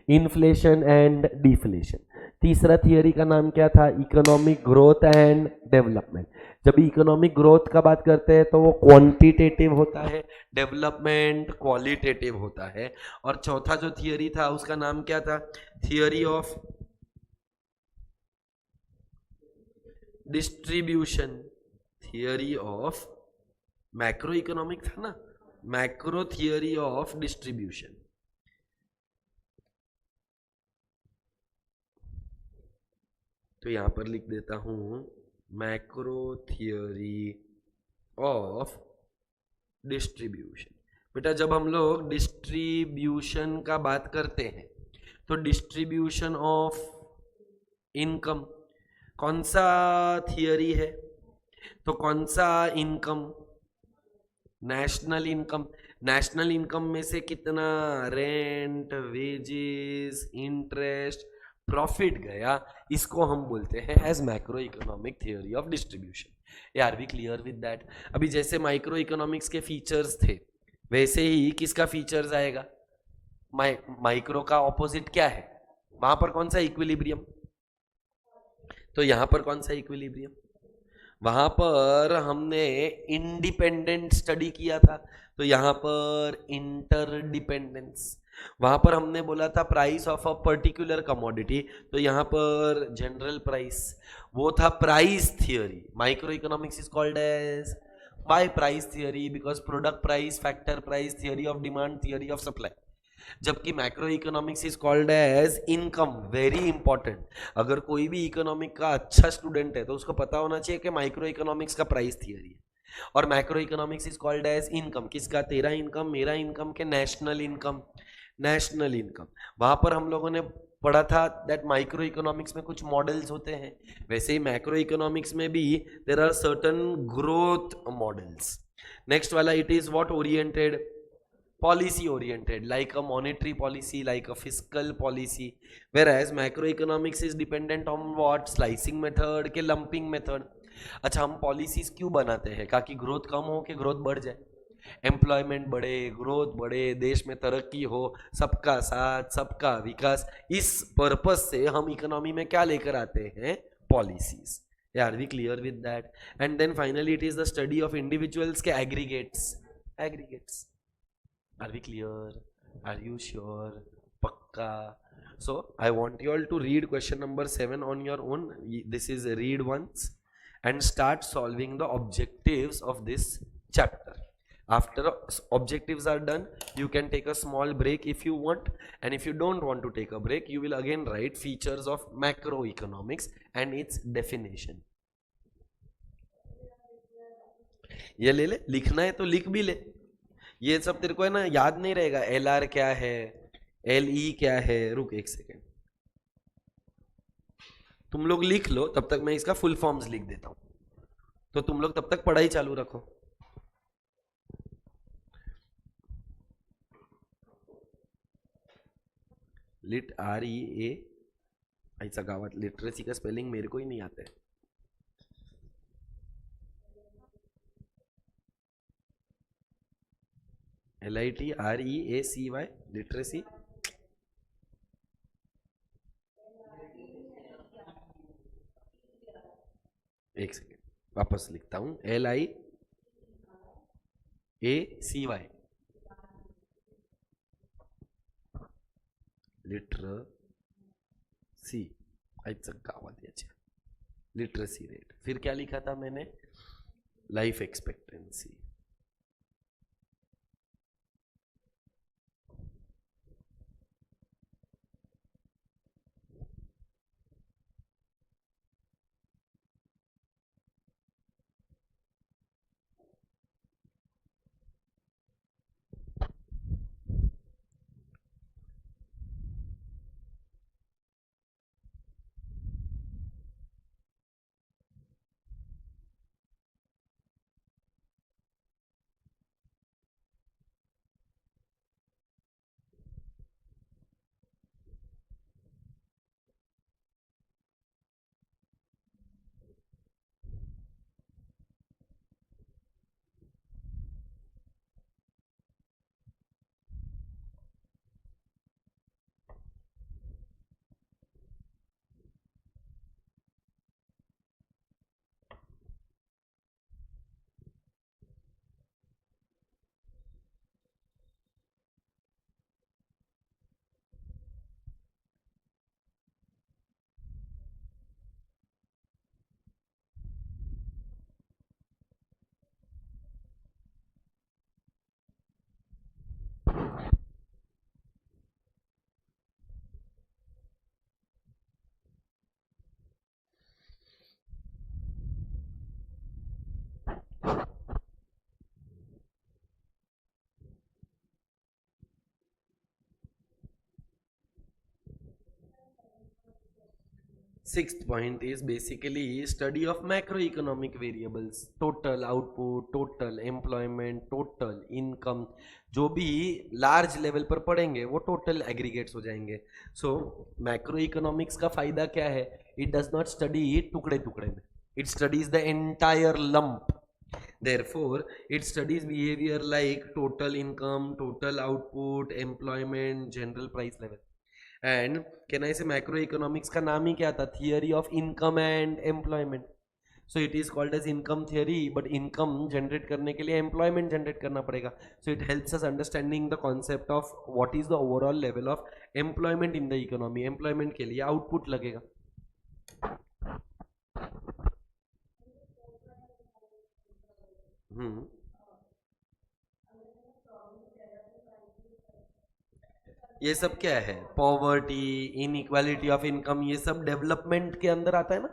Inflation and deflation. तीसरा थियरी का नाम क्या था? Economic growth and development. जब इकोनॉमिक ग्रोथ का बात करते हैं तो वो क्वांटिटेटिव होता है, डेवलपमेंट क्वालिटेटिव होता है। और चौथा जो थियरी था उसका नाम क्या था? Theory of distribution, theory of macro economic था ना, मैक्रो थियरी ऑफ डिस्ट्रीब्यूशन। तो यहां पर लिख देता हूं मैक्रो थियरी ऑफ डिस्ट्रीब्यूशन। बेटा जब हम लोग डिस्ट्रीब्यूशन का बात करते हैं तो डिस्ट्रीब्यूशन ऑफ इनकम कौन सा थियरी है? तो कौन सा income? National income. National income में से कितना रेंट, वेजेस, इंटरेस्ट, प्रॉफिट गया, इसको हम बोलते हैं as macro economic theory of distribution. Are we clear with that? अभी जैसे माइक्रो इकोनॉमिक्स के फीचर्स थे वैसे ही किसका फीचर्स आएगा? माइक्रो का ऑपोजिट क्या है? वहां पर कौन सा इक्विलिब्रियम? तो यहां पर कौन सा इक्विलिब्रियम? वहां पर हमने इंडिपेंडेंट स्टडी किया था, तो यहां पर इंटरडिपेंडेंस। वहां पर हमने बोला था price of a particular commodity, तो यहां पर जनरल प्राइस। वो था price theory. Micro economics is called as by price theory because product price, factor price, theory of demand, theory of supply. जबकि macro economics is called as income. Very important, अगर कोई भी economic का अच्छा student है तो उसको पता होना चाहिए कि माइक्रो इकोनॉमिक्स का प्राइस थियरी है। और macro economics is called as income. किसका? तेरा इनकम, मेरा इनकम, के नेशनल इनकम। National income. वहां पर हम लोगों ने पढ़ा था दैट माइक्रो इकोनॉमिक्स में कुछ मॉडल्स होते हैं, वैसे ही मैक्रो इकोनॉमिक्स में भी there are certain growth models. Next वाला, it is what oriented? policy oriented, like a monetary policy, like a fiscal policy, whereas macroeconomics is dependent on what? Slicing method के lumping method। अच्छा, हम policies क्यों बनाते हैं? ताकि growth कम हो कि ग्रोथ बढ़ जाए, एम्प्लॉयमेंट बढ़े, ग्रोथ बढ़े, देश में तरक्की हो, सबका साथ, सबका विकास। इस पर्पस से हम इकोनॉमी में क्या लेकर आते हैं? Policies. Are we clear with that? And then finally it is the study of individuals के aggregates. Aggregates. Are we clear? Are you sure? Pakka. So I want you all to read question number 7 on your own. This is read once and start solving the objectives of this chapter. After objectives are done, you can take a small break if you want, and if you don't want to take a break, you will again write features of macroeconomics and its definition. ये ले ले, लिखना है तो लिख भी ले। ये सब तेरे को है ना याद नहीं रहेगा। एल आर क्या है, एल ई क्या है? रुक एक सेकेंड, तुम लोग लिख लो, तब तक मैं इसका फुल फॉर्म्स लिख देता हूं, तो तुम लोग तब तक पढ़ाई चालू रखो। लिट आर ई ए, ऐसा गावात लिटरेसी का स्पेलिंग मेरे को ही नहीं आता है। LITREACY, literacy. एक सेकेंड, वापस लिखता हूं, LIACY, लिटरेसी। ऐसा गावात याची लिटरेसी रेट। फिर क्या लिखा था मैंने? Life expectancy. Sixth point is basically study of macroeconomic variables, total output, total employment, total income. जो भी लार्ज लेवल पर पढ़ेंगे वो टोटल एग्रीगेट्स हो जाएंगे. सो मैक्रो इकोनॉमिक्स का फायदा क्या है? इट डज नॉट स्टडी टुकड़े टुकड़े में, it studies the entire lump. Therefore, it studies behavior like total income, total output, employment, general price level. And can I say macroeconomics का नाम ही क्या था? Theory of income and employment. So it is called as income theory, but income generate करने के लिए employment generate करना पड़ेगा. So it helps us understanding the concept of what is the overall level of employment in the economy. Employment के लिए output लगेगा. ये सब क्या है? पॉवर्टी, इनइक्वालिटी ऑफ इनकम, ये सब डेवलपमेंट के अंदर आता है ना.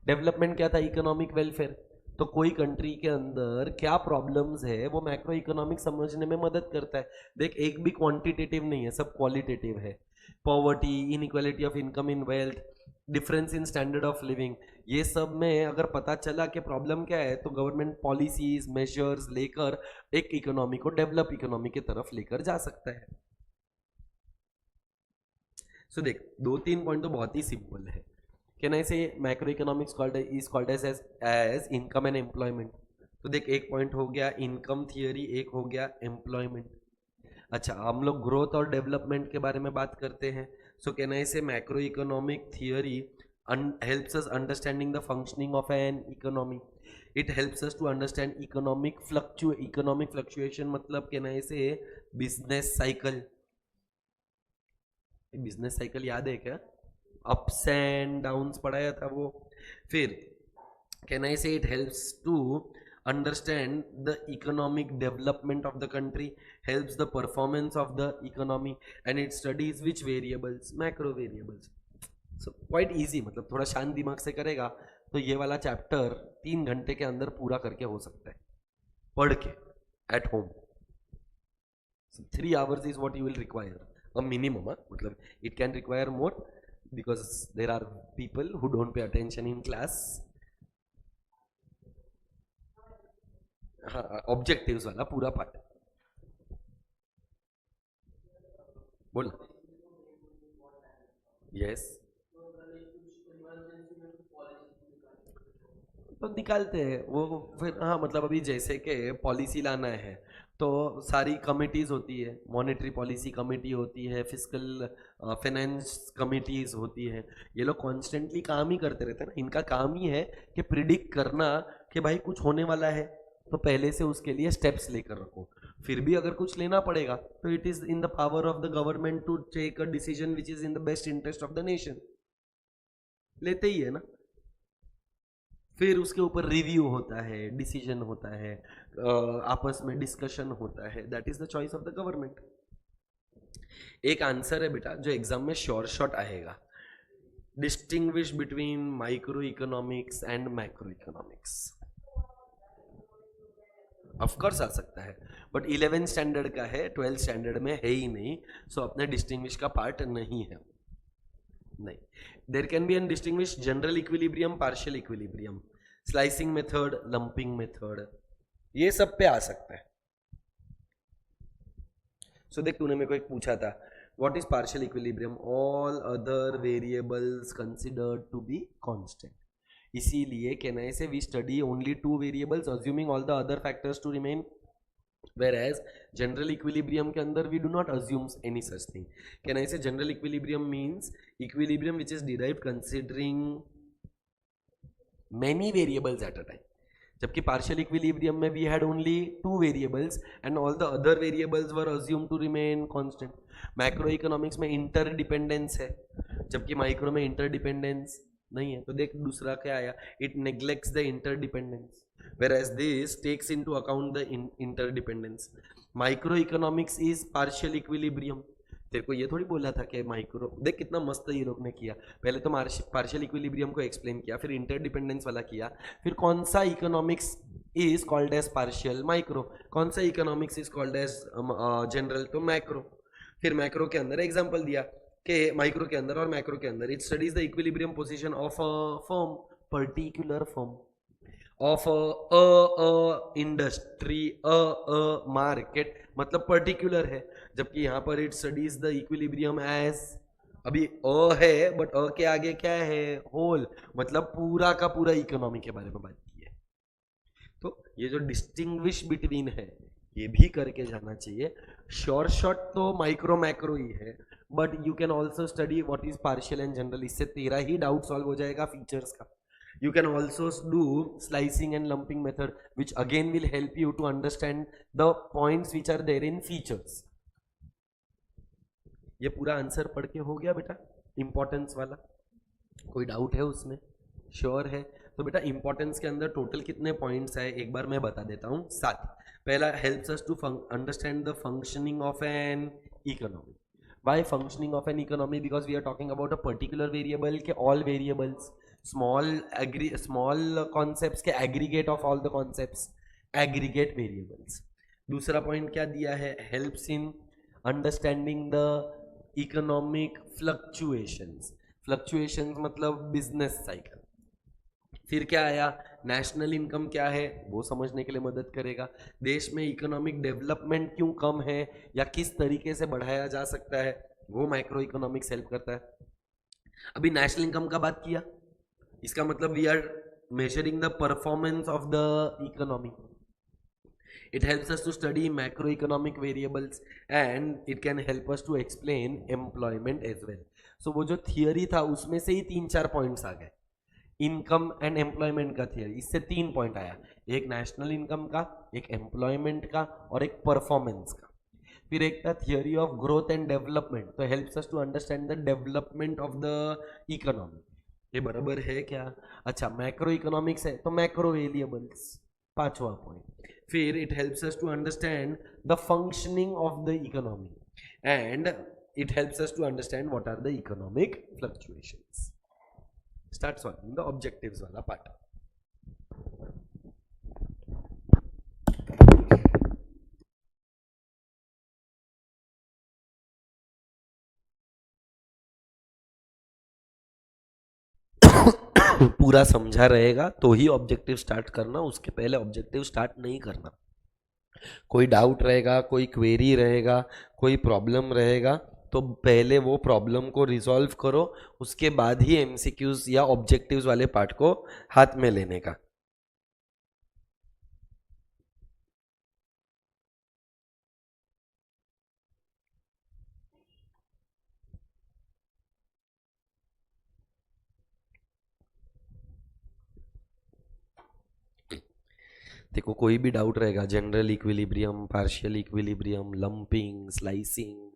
डेवलपमेंट क्या था? Economic welfare. तो कोई कंट्री के अंदर क्या प्रॉब्लम्स है वो मैक्रो इकोनॉमिक समझने में मदद करता है. देख, एक भी क्वांटिटेटिव नहीं है, सब क्वालिटेटिव है. Poverty, inequality of income in wealth, difference in standard of living, ये सब में अगर पता चला कि प्रॉब्लम क्या है तो गवर्नमेंट पॉलिसीज मेजर्स लेकर एक इकोनॉमी को डेवलप इकोनॉमी की तरफ लेकर जा सकता है. सो देख, दो तीन पॉइंट तो बहुत ही सिंपल है. Can I say macro economics is called as income and employment. तो देख, एक पॉइंट हो गया इनकम थियरी, एक हो गया एम्प्लॉयमेंट. अच्छा, हम लोग ग्रोथ और डेवलपमेंट के बारे में बात करते हैं. सो can I say macro economic theory helps us understanding the functioning of an economy. It helps us to understand economic fluctuation. मतलब कैन आई से बिजनेस साइकिल. बिजनेस साइकिल याद है क्या? अप्स एंड डाउन्स पढ़ाया था वो. फिर can I say it helps to understand the economic development of the country, helps the performance of the economy, and it studies which variables? Macro variables. So quite easy, मतलब थोड़ा शांत दिमाग से करेगा तो ये वाला चैप्टर 3 घंटे के अंदर पूरा करके हो सकता है पढ़ के at home. So 3 hours is what you will require, a minimum. मतलब it can require more because there are people who don't pay attention in class. हाँ, ऑब्जेक्टिव्स वाला पूरा पार्ट बोल. यस, तो निकालते हैं वो फिर. हाँ, मतलब अभी जैसे कि पॉलिसी लाना है तो सारी कमिटीज़ होती है. मॉनेटरी पॉलिसी कमेटी होती है, फिजिकल फाइनेंस कमिटीज़ होती है. ये लोग कॉन्स्टेंटली काम ही करते रहते हैं ना. इनका काम ही है कि प्रिडिक्ट करना कि भाई कुछ होने वाला है तो पहले से उसके लिए स्टेप्स लेकर रखो. फिर भी अगर कुछ लेना पड़ेगा तो it is in the power of the government to take a decision which is in the best interest of the nation. लेते ही है ना. फिर उसके ऊपर रिव्यू होता है, डिसीजन होता है, आपस में डिस्कशन होता है. That is the choice of the government. एक आंसर है बेटा जो एग्जाम में श्योर शॉट आएगा. Distinguish between micro economics and macro economics. Of course आ सकता है बट 11th स्टैंडर्ड का है, 12th स्टैंडर्ड में है ही नहीं. सो अपने डिस्टिंग्विश का पार्ट नहीं है. नहीं, there can be an distinguish general equilibrium, partial equilibrium, slicing method, lumping method, ये सब पे आ सकता है. सो देख, तूने मेरे को एक पूछा था what is partial equilibrium? All other variables considered to be constant. इसीलिए can I say we study only 2 variables assuming all the other factors to remain. whereas general equilibrium के अंदर we do not assume any such thing. Can I say general equilibrium means equilibrium which is derived considering many variables at a time. जबकि partial equilibrium में we had only 2 variables and all the other variables were assumed to remain constant. Macroeconomics में interdependence है जबकि micro में interdependence नहीं है. तो देख दूसरा क्या आया, it neglects the interdependence whereas this takes into account the interdependence. Microeconomics is partial equilibrium. तेरे को ये थोड़ी बोला था कि माइक्रो. देख कितना मस्त ये लोग ने किया. पहले तो पार्शियल इक्विलिब्रियम को एक्सप्लेन किया, फिर इंटरडिपेंडेंस वाला किया, फिर कौन सा economics is called as partial, micro, कौन सा economics is called as general, तो मैक्रो. फिर मैक्रो के अंदर एग्जांपल दिया के माइक्रो के अंदर और मैक्रो के अंदर, it studies the equilibrium position of a firm, particular firm, of a industry, a market, मतलब पर्टिकुलर है, जबकि यहाँ पर it studies the equilibrium as, अभी अ है बट अ के आगे क्या है, होल, मतलब पूरा का पूरा इकोनॉमी के बारे में बात की है। तो ये जो डिस्टिंग्विश बिटवीन है ये भी करके जाना चाहिए। शॉर्ट तो माइक्रो मैक्रो ही है, but you can also study what is partial and general, इससे तेरा ही डाउट सॉल्व हो जाएगा फीचर्स का। You can also do slicing and lumping method, which again will help you to understand the points which are there in features. ये पूरा answer पढ़ के हो गया बेटा इंपॉर्टेंस वाला? कोई डाउट है उसमें? श्योर है? तो बेटा इंपॉर्टेंस के अंदर टोटल कितने पॉइंट्स है एक बार मैं बता देता हूँ, 7। पहला, helps us to understand the functioning of an economy. Why functioning of an economy? Because we are talking about a particular variable के all variables, small concepts के aggregate of all the concepts, aggregate variables। दूसरा point क्या दिया है, helps in understanding the economic fluctuations, मतलब business cycle. फिर क्या आया, नेशनल इनकम क्या है वो समझने के लिए मदद करेगा, देश में इकोनॉमिक डेवलपमेंट क्यों कम है या किस तरीके से बढ़ाया जा सकता है वो माइक्रो इकोनॉमिक्स हेल्प करता है। अभी नेशनल इनकम का बात किया, इसका मतलब we are measuring the performance of the economy. It helps us to study macroeconomic variables and it can help us to explain employment as well. So वो जो थियरी था उसमें से ही 3-4 पॉइंट्स आ गए, इनकम एंड एम्प्लॉयमेंट का theory, इससे 3 point आया, एक नेशनल इनकम का, एक एम्प्लॉयमेंट का और एक परफॉर्मेंस का। फिर एक था theory of growth and development, तो helps us to understand the development of the economy. ये बराबर है क्या? अच्छा, मैक्रो इकोनॉमिक्स है तो मैक्रो वेरिएबल्स, 5वां पॉइंट। फिर it helps us to understand the functioning of the economy and it helps us to understand what are the economic fluctuations. Start solving the objectives वाला पार्ट। पूरा समझा रहेगा तो ही objective start करना, उसके पहले ऑब्जेक्टिव स्टार्ट नहीं करना। कोई डाउट रहेगा, कोई क्वेरी रहेगा, कोई प्रॉब्लम रहेगा तो पहले वो प्रॉब्लम को रिजॉल्व करो, उसके बाद ही एमसीक्यूज या ऑब्जेक्टिव्स वाले पार्ट को हाथ में लेने का। देखो कोई भी डाउट रहेगा, general equilibrium, partial equilibrium, lumping, slicing,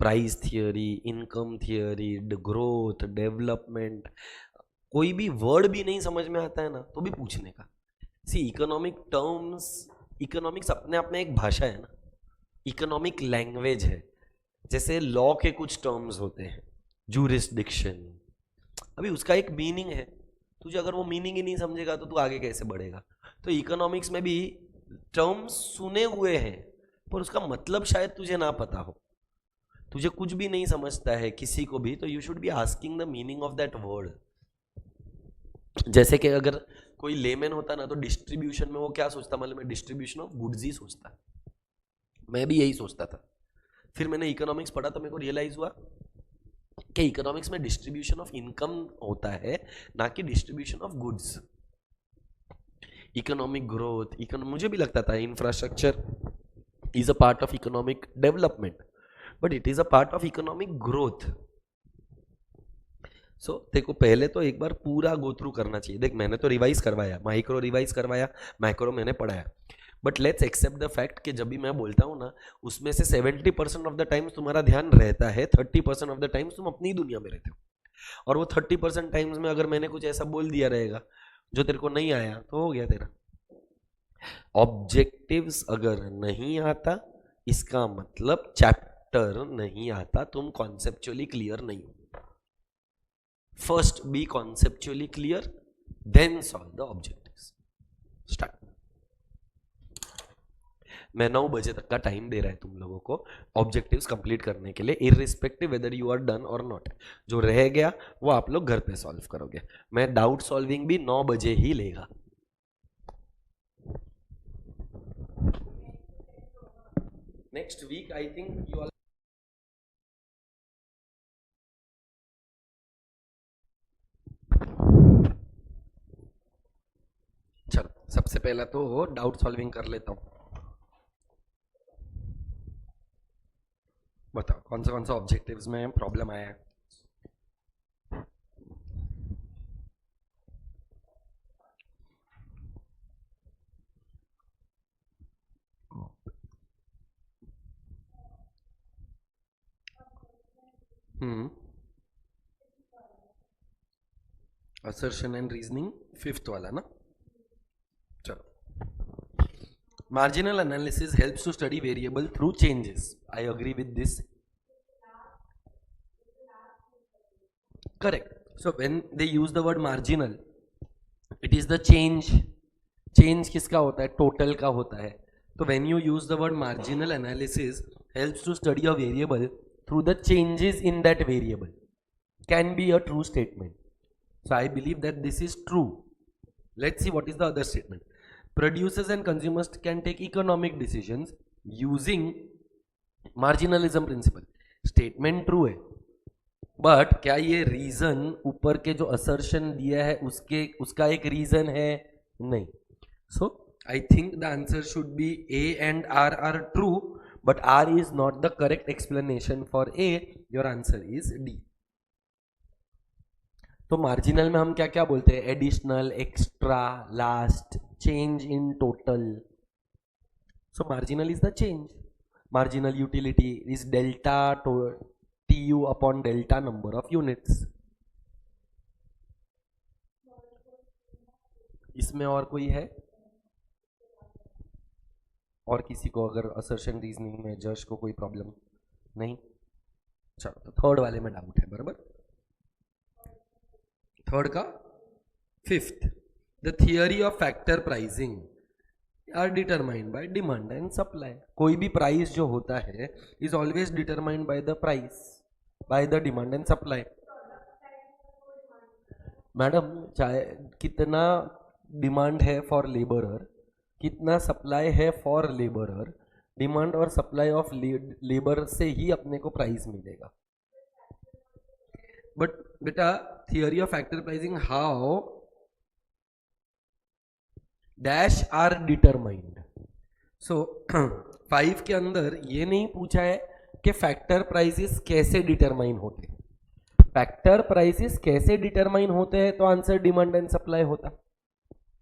price theory, income theory, growth, development, कोई भी वर्ड भी नहीं समझ में आता है ना तो भी पूछने का। सी इकोनॉमिक टर्म्स, इकोनॉमिक्स अपने आप में एक भाषा है ना, इकोनॉमिक लैंग्वेज है। जैसे लॉ के कुछ टर्म्स होते हैं, जूरिस्डिक्शन, अभी उसका एक मीनिंग है, तुझे अगर वो मीनिंग ही नहीं समझेगा तो तू आगे कैसे बढ़ेगा। तो इकोनॉमिक्स में भी टर्म्स सुने हुए हैं पर उसका मतलब शायद तुझे ना पता हो, तुझे कुछ भी नहीं समझता है किसी को भी, तो you should be asking the meaning of that word. जैसे कि अगर कोई लेमैन होता ना तो डिस्ट्रीब्यूशन में वो क्या सोचता मालूम है, डिस्ट्रीब्यूशन ऑफ गुड्स ही सोचता। मैं भी यही सोचता था, फिर मैंने इकोनॉमिक्स पढ़ा तो मेरे को रियलाइज हुआ कि इकोनॉमिक्स में डिस्ट्रीब्यूशन ऑफ इनकम होता है, ना कि distribution of goods. Economic growth, मुझे भी लगता था infrastructure is a part of economic development, but it is a part of economic growth. So देखो पहले तो एक बार पूरा गो थ्रू करना चाहिए। देख मैंने तो रिवाइज करवाया, माइक्रो रिवाइज करवाया, मैक्रो मैंने पढ़ाया, but let's accept the fact कि जब भी मैं बोलता हूँ ना उसमें से 70% ऑफ द टाइम्स तुम्हारा ध्यान रहता है, 30% ऑफ द टाइम्स तुम अपनी दुनिया में रहते हो, और वो 30% टाइम्स में अगर मैंने कुछ ऐसा बोल दिया रहेगा जो तेरे को नहीं आया तो हो गया तेरा। ऑब्जेक्टिव्स अगर नहीं आता इसका मतलब चैप्टर नहीं आता, तुम कॉन्सेप्चुअली क्लियर नहीं हो। First be conceptually clear, then solve the objectives. Start. मैं 9 बजे तक का टाइम दे रहा है तुम लोगों को ऑब्जेक्टिव्स कंप्लीट करने के लिए, irrespective whether you are done or not. जो रह गया वो आप लोग घर पे सॉल्व करोगे। मैं डाउट सॉल्विंग भी 9 बजे ही लेगा। Next week I think you all चलो सबसे पहला तो डाउट सॉल्विंग कर लेता हूं। बताओ कौन सा ऑब्जेक्टिव्स में प्रॉब्लम आया है। असर्शन एंड रीजनिंग फिफ्थ वाला ना। चलो, marginal analysis helps to study variable through changes. I agree with this. Correct. So when they use the word marginal, it is the change. Change किसका होता है? Total का होता है. So when you use the word marginal analysis helps to study a variable through the changes in that variable. Can be a true statement. So I believe that this is true. Let's see what is the other statement. Producers and consumers can take economic decisions using marginalism principle. Statement true है, but क्या ये reason ऊपर के जो assertion दिया है उसका एक रीजन है? नहीं. So I think the answer should be A and R are true, but R is not the correct explanation for A. Your answer is D. तो मार्जिनल में हम क्या क्या बोलते हैं? Additional, extra, last, change in total. So marginal is the change. Marginal utility is delta TU upon delta number of units. इसमें और कोई है? और किसी को अगर असर्शन रीजनिंग में जज को कोई प्रॉब्लम नहीं? चलो तो थर्ड वाले में डाउट है. बराबर. थर्ड का fifth. The theory of factor pricing are determined by demand and supply. कोई भी प्राइस जो होता है is always determined by the price, by the demand and supply. Madam चाहे कितना डिमांड है फॉर लेबरर, कितना सप्लाई है फॉर लेबरर, डिमांड और सप्लाई ऑफ लेबर से ही अपने को प्राइस मिलेगा. बट बेटा theory of factor pricing how dash are determined. So 5 के अंदर ये नहीं पूछा है कि फैक्टर प्राइसेस कैसे डिटरमाइन होते हैं. फैक्टर प्राइसेस कैसे डिटरमाइन होते हैं तो आंसर डिमांड एंड सप्लाई होता.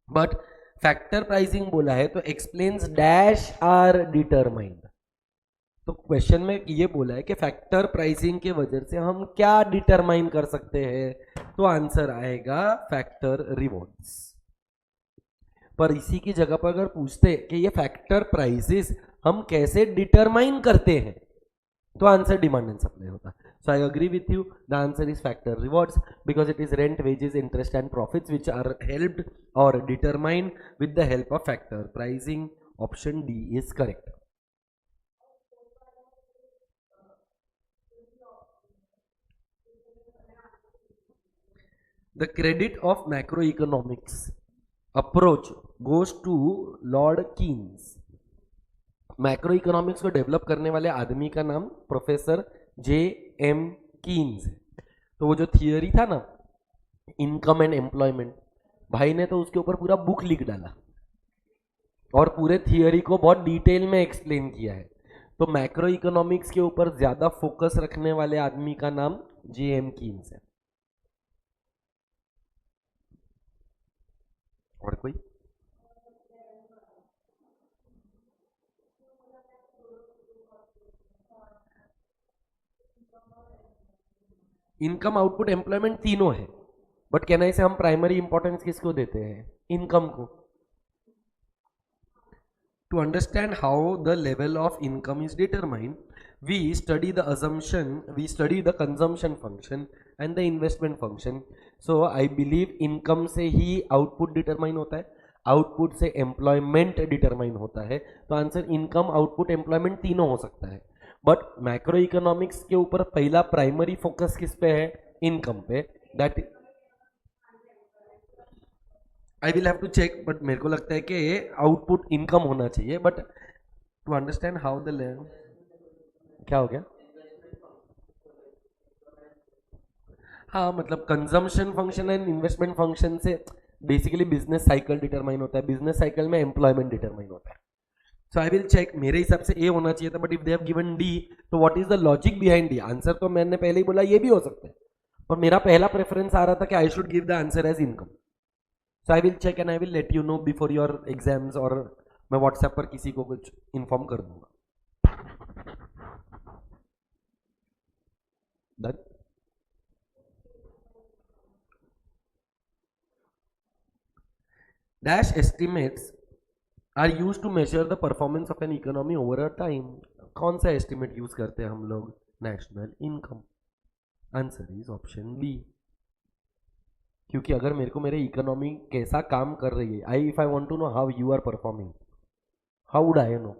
बट फैक्टर प्राइसिंग बोला है तो एक्सप्लेन्स डैश आर डिटरमाइंड. तो क्वेश्चन में ये बोला है कि फैक्टर प्राइसिंग के वजह से हम क्या डिटरमाइन कर सकते हैं, तो आंसर आएगा फैक्टर रिवॉर्ड्स. पर इसी की जगह पर अगर पूछते कि ये फैक्टर प्राइसेस हम कैसे डिटरमाइन करते हैं, तो आंसर डिमांड एंड सप्लाई होता. So I agree with you, the answer is factor rewards because it is rent, wages, interest and profits which are helped और determined with the help of factor pricing. Option D is correct. The credit of macroeconomics approach goes to Lord Keynes. Macro economics को develop करने वाले आदमी का नाम professor J.M. Keynes है. तो वो जो थियरी था ना इनकम एंड एम्प्लॉयमेंट, भाई ने तो उसके ऊपर पूरा बुक लिख डाला और पूरे थियरी को बहुत डिटेल में एक्सप्लेन किया है. तो मैक्रो इकोनॉमिक्स के ऊपर ज्यादा फोकस रखने वाले आदमी का नाम J.M. कीन्स है. और कोई? इनकम, आउटपुट, एम्प्लॉयमेंट तीनों है, बट कहना इसे हम प्राइमरी इंपॉर्टेंस किसको देते हैं? इनकम को. To understand how the level of income is determined, we study the assumption, we study the consumption function and the investment function. So I believe income से ही output determine होता है. Output से employment determine होता है, तो answer income, output, employment तीनों हो सकता है। बट मैक्रो इकोनॉमिक्स के ऊपर पहला प्राइमरी फोकस किस पे है? इनकम पे। That I will have to check, but मेरे को लगता है कि आउटपुट इनकम होना चाहिए। But to understand how the क्या हो गया? हाँ, मतलब consumption function and investment function से बेसिकली बिजनेस साइकिल डिटरमाइन होता है, बिजनेस साइकिल में एम्प्लॉयमेंट डिटरमाइन होता है। सो आई विल चेक, मेरे हिसाब से ए होना चाहिए था, but if they have given D, तो what is the logic behind D? Answer तो मैंने पहले ही बोला ये भी हो सकता है, पर मेरा पहला प्रेफरेंस आ रहा था कि I should give the answer as income. So I will check and I will let you know before your exams, और मैं व्हाट्सएप पर किसी को कुछ इन्फॉर्म कर दूंगा। Done. Dash estimates are used to measure the performance of an economy over a time. कौन सा एस्टिमेट यूज करते हैं हम लोग? National income. Answer is option B. क्योंकि अगर मेरे को मेरे इकोनॉमी कैसा काम कर रही है, I if I want to know how you are performing, how would I know?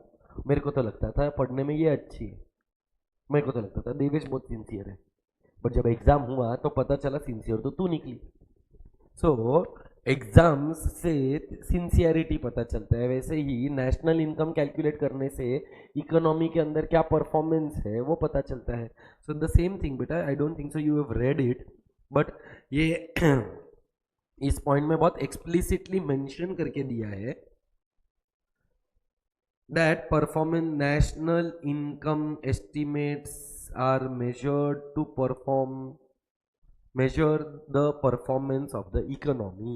मेरे को तो लगता था पढ़ने में ये अच्छी है, मेरे को तो लगता था देवेश बहुत सिंसियर है, बट जब एग्जाम हुआ तो पता चला सिंसियर तो तू निकली। सो एग्जाम्स से सिंसियरिटी पता चलता है, वैसे ही नेशनल इनकम कैलकुलेट करने से इकोनॉमी के अंदर क्या परफॉर्मेंस है वो पता चलता है। सो द सेम थिंग बेटा, I don't think so you have read it, but ये इस पॉइंट में बहुत एक्सप्लिसिटली मेंशन करके दिया है that performance national income estimates are measured to measure the performance of the economy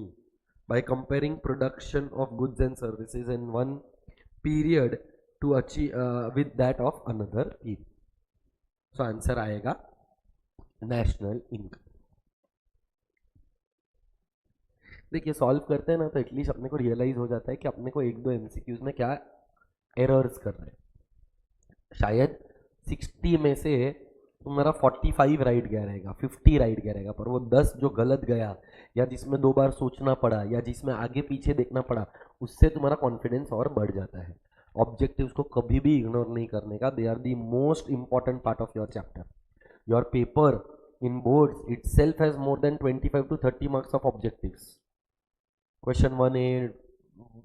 by comparing production of goods and services in one period to achieve with that of another period. So answer आएगा national income। देखिए solve करते हैं ना तो at least अपने को realise हो जाता है कि अपने को एक दो एमसीक्यूज में क्या एरर्स कर रहे हैं। शायद 60 में से तुम्हारा 45 राइट गया रहेगा, 50 राइट गया रहेगा, पर वो 10 जो गलत गया या जिसमें 2 बार सोचना पड़ा या जिसमें आगे पीछे देखना पड़ा, उससे तुम्हारा कॉन्फिडेंस और बढ़ जाता है। ऑब्जेक्टिव्स को कभी भी इग्नोर नहीं करने का, they are the most important part of your chapter. Your paper in boards itself has more than 25 to 30 marks of objectives. Question 1A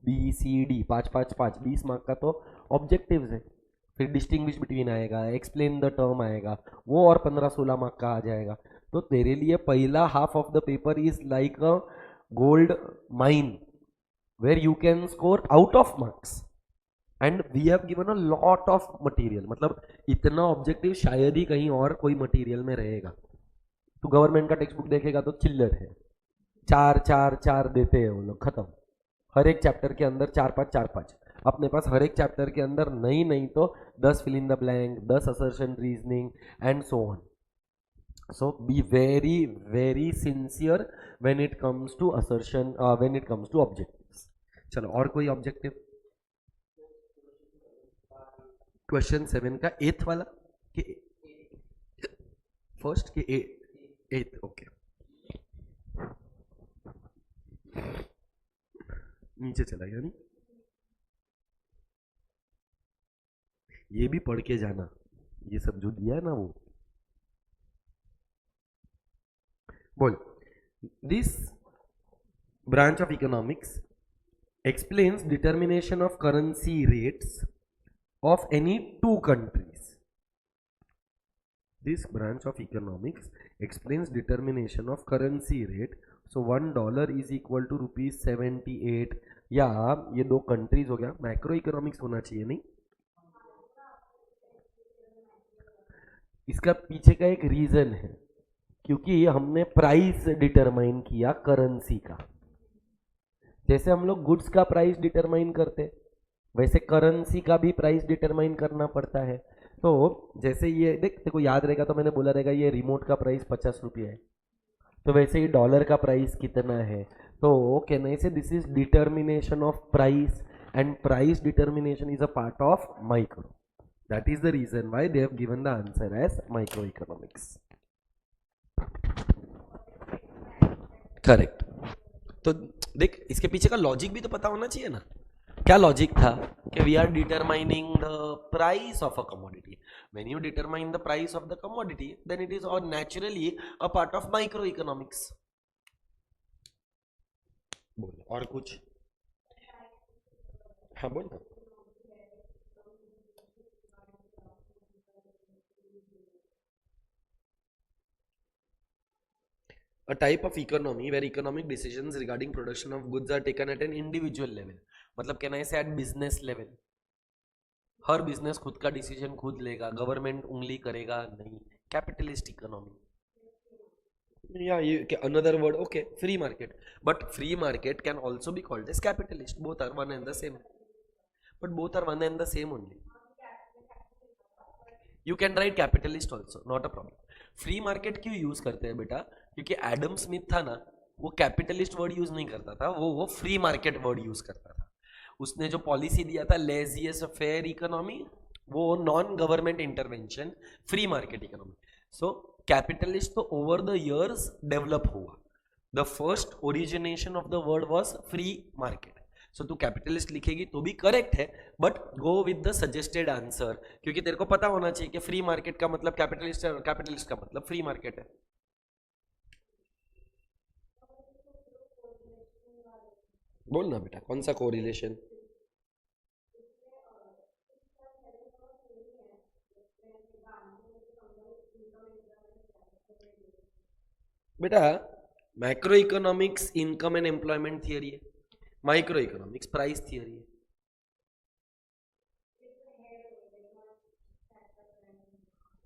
B C D 5 20 mark का तो ऑब्जेक्टिव्स है। फिर डिस्टिंग्विश बिटवीन आएगा, explain the term आएगा, वो और 15-16 mark का आ जाएगा। तो तेरे लिए पहला half of the paper is like a gold mine where you can score out of marks, and we have given a lot of material. मतलब इतना ऑब्जेक्टिव शायद ही कहीं और कोई मटेरियल में रहेगा। तो गवर्नमेंट का टेक्स्ट बुक देखेगा तो चिल्लर है, 4 देते हैं वो लोग, खत्म। हर एक चैप्टर के अंदर 4-5 अपने पास, हर एक चैप्टर के अंदर नहीं तो 10 fill in the blank, 10 assertion reasoning and so on. So be very very sincere when it comes to assertion, when it comes to objectives. चलो और कोई ऑब्जेक्टिव? क्वेश्चन 7 का 8th वाला कि फर्स्ट के 8th? ओके, नीचे चला गया नहीं, ये भी पढ़ के जाना, ये सब जो दिया है ना वो बोल। This branch of economics explains determination of currency rates of any two countries. This branch of economics explains determination of currency rate. So $1 is equal to ₹78। या ये दो कंट्रीज हो गया, मैक्रो इकोनॉमिक्स होना चाहिए नहीं? इसका पीछे का एक रीजन है, क्योंकि हमने प्राइस डिटरमाइन किया करेंसी का। जैसे हम लोग गुड्स का प्राइस डिटरमाइन करते वैसे करेंसी का भी प्राइस डिटरमाइन करना पड़ता है। तो जैसे ये देख, तेको याद रहेगा तो मैंने बोला रहेगा ये रिमोट का प्राइस 50 रुपये है, तो वैसे ही डॉलर का प्राइस कितना है। तो can I say this is determination of price, and price determination is a part of micro. That is the reason why they have given the answer as micro economics. Correct. तो देख इसके पीछे का logic भी तो पता होना चाहिए ना. क्या लॉजिक था कि we are determining the price of a commodity. When you determine the price of the commodity then it is और naturally a part of micro economics. बोल और कुछ. हाँ बोल ना. A type of economy where economic decisions regarding production of goods are taken at an individual level. मतलब कहना है एट बिजनेस लेवल. हर बिजनेस खुद का डिसीजन खुद लेगा, गवर्नमेंट उंगली करेगा नहीं. Capitalist economy. या ये another word okay free market. But free market can also be called as capitalist. Both are one and the same. But both are one and the same only. You can write capitalist also, not a problem. Free market क्यों use करते हैं बेटा? क्योंकि Adam Smith था ना, वो capitalist word use नहीं करता था, वो फ्री मार्केट वर्ड यूज करता था. उसने जो पॉलिसी दिया था लेजिएस्ट फेयर इकोनॉमी, वो non government intervention, free market economy. So capitalist तो ओवर द इयर्स डेवलप हुआ. The first origination of the word was free market. So तू कैपिटलिस्ट लिखेगी तो भी करेक्ट है, but go with the suggested answer, क्योंकि तेरे को पता होना चाहिए कि फ्री मार्केट का मतलब कैपिटलिस्ट है और कैपिटलिस्ट का मतलब फ्री मार्केट है. बोल ना बेटा कौन सा कोरिलेशन. बेटा macro economics income and employment theory है, माइक्रो इकोनॉमिक्स प्राइस थियरी है.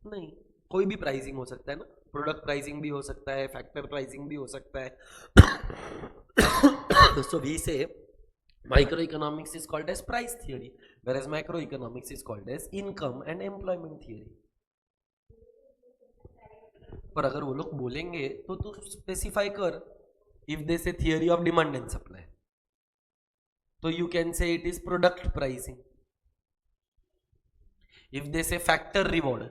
नहीं, कोई भी प्राइसिंग हो सकता है ना. प्रोडक्ट प्राइसिंग भी हो सकता है, फैक्टर प्राइसिंग भी हो सकता है. So we say microeconomics is called as price theory, whereas macroeconomics is called as income and employment theory. पर अगर वो लोग बोलेंगे तो तू स्पेसिफाई कर. If they say theory of demand and supply, तो you can say it is product pricing. If they say factor reward,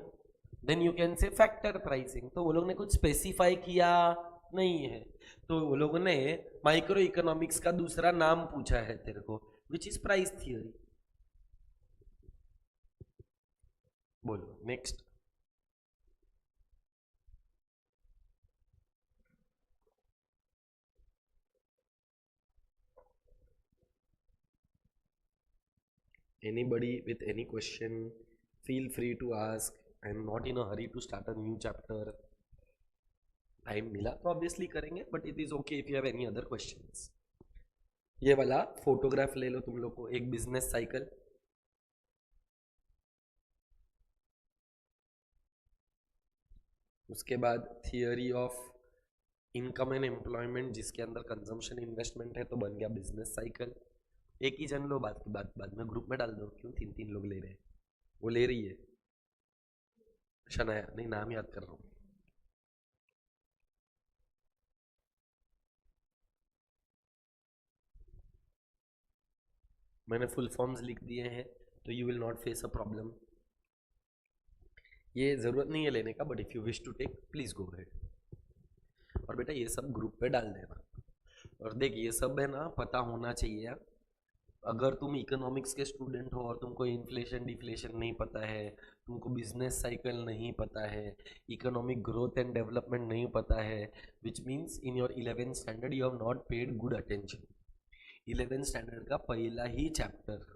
then you can say factor pricing. तो वो लोग ने कुछ स्पेसिफाई किया नहीं है, तो वो लोगों ने माइक्रो इकोनॉमिक्स का दूसरा नाम पूछा है तेरे को, विच इज प्राइस थियरी. बोलो next. Anybody with any question, feel free to ask. I am not in a hurry to start a new chapter. Time मिला तो ऑब्वियसली करेंगे, but it is okay if you have any other questions. ये वाला photograph ले लो तुम लोग को, एक बिजनेस साइकिल. उसके बाद theory of income and employment, जिसके अंदर कंजम्पशन इन्वेस्टमेंट है, तो बन गया बिजनेस साइकिल. एक ही जन लो, बात की बात बाद में ग्रुप में डाल दो. क्यों तीन तीन लोग ले रहे हैं? वो ले रही है शनाया, नहीं नाम याद कर रहा हूँ. मैंने फुल फॉर्म्स लिख दिए हैं, तो you will not face a problem. ये ज़रूरत नहीं है लेने का, but if you wish to take please go ahead. और बेटा ये सब ग्रुप पे डाल देना. और देख ये सब है ना पता होना चाहिए. अगर तुम इकोनॉमिक्स के स्टूडेंट हो और तुमको इन्फ्लेशन डिफ्लेशन नहीं पता है, तुमको बिजनेस साइकिल नहीं पता है, इकोनॉमिक ग्रोथ एंड डेवलपमेंट नहीं पता है, which means in your 11th standard you have not paid good attention. 11th standard का पहला ही chapter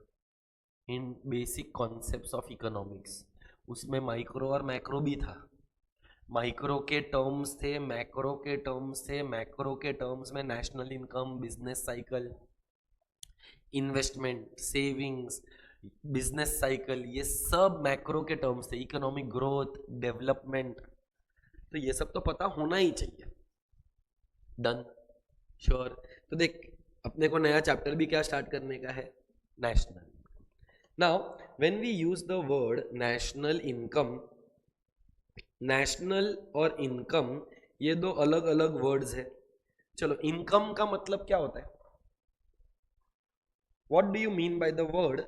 in basic concepts of economics, उसमें माइक्रो और मैक्रो भी था. माइक्रो के टर्म्स थे, मैक्रो के टर्म्स थे. मैक्रो के टर्म्स में national income, business cycle, investment, savings, business cycle, ये सब मैक्रो के टर्म्स थे. इकोनॉमिक ग्रोथ, डेवलपमेंट, तो ये सब तो पता होना ही चाहिए. Done, sure. तो देख अपने को नया चैप्टर भी क्या स्टार्ट करने का है, national. Now when we use the word national income, national और इनकम ये दो अलग अलग वर्ड्स है. चलो इनकम का मतलब क्या होता है? What do you mean by the word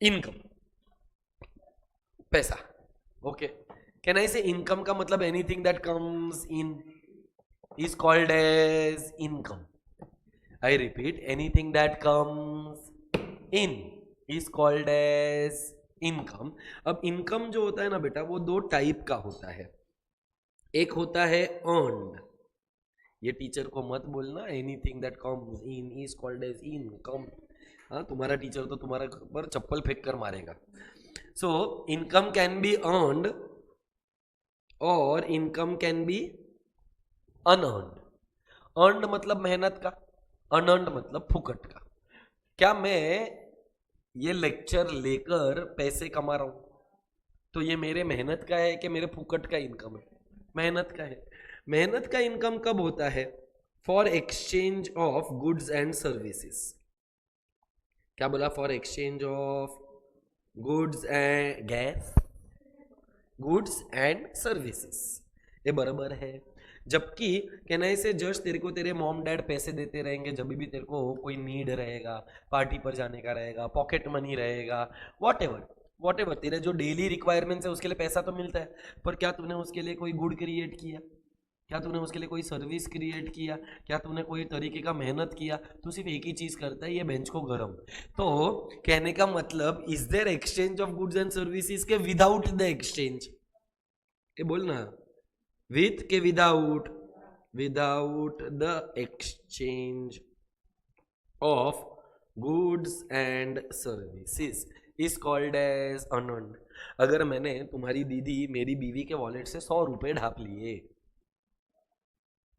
income? पैसा. Okay, can I say income का मतलब anything that comes in is called as income. I repeat, anything that comes in is called as income. अब income जो होता है ना बेटा, वो दो टाइप का होता है। एक होता है अर्न्ड, ये टीचर को मत बोलना, anything that comes in is called as income. हाँ, तुम्हारा टीचर तो तुम्हारा पर चप्पल फेंक कर मारेगा। So income can be earned और income can be unearned. Earned मतलब मेहनत का, अनअर्न्ड मतलब फुकट का। क्या मैं ये लेक्चर लेकर पैसे कमा रहा हूं तो ये मेरे मेहनत का है कि मेरे फुकट का इनकम है? मेहनत का है। मेहनत का इनकम कब होता है? For exchange of goods and services. क्या बोला? For exchange of goods and gas, goods and services, ये बराबर है। जबकि कहना से जस्ट तेरे को तेरे मॉम डैड पैसे देते रहेंगे जब भी तेरे को कोई नीड रहेगा, पार्टी पर जाने का रहेगा, पॉकेट मनी रहेगा, वॉट एवर तेरे जो डेली रिक्वायरमेंट्स है उसके लिए पैसा तो मिलता है, पर क्या तूने उसके लिए कोई गुड क्रिएट किया? क्या तूने उसके लिए कोई सर्विस क्रिएट किया? क्या तूने कोई तरीके का मेहनत किया? तू सिर्फ एक ही चीज करता है, ये बेंच को गरम। तो कहने का मतलब, is there exchange of goods and services के विदाउट द एक्सचेंज? ये बोलना, विथ के without? Without the exchange of goods and services is called as unearned. अगर मैंने तुम्हारी दीदी मेरी बीवी के वॉलेट से 100 रुपए ढाप लिए,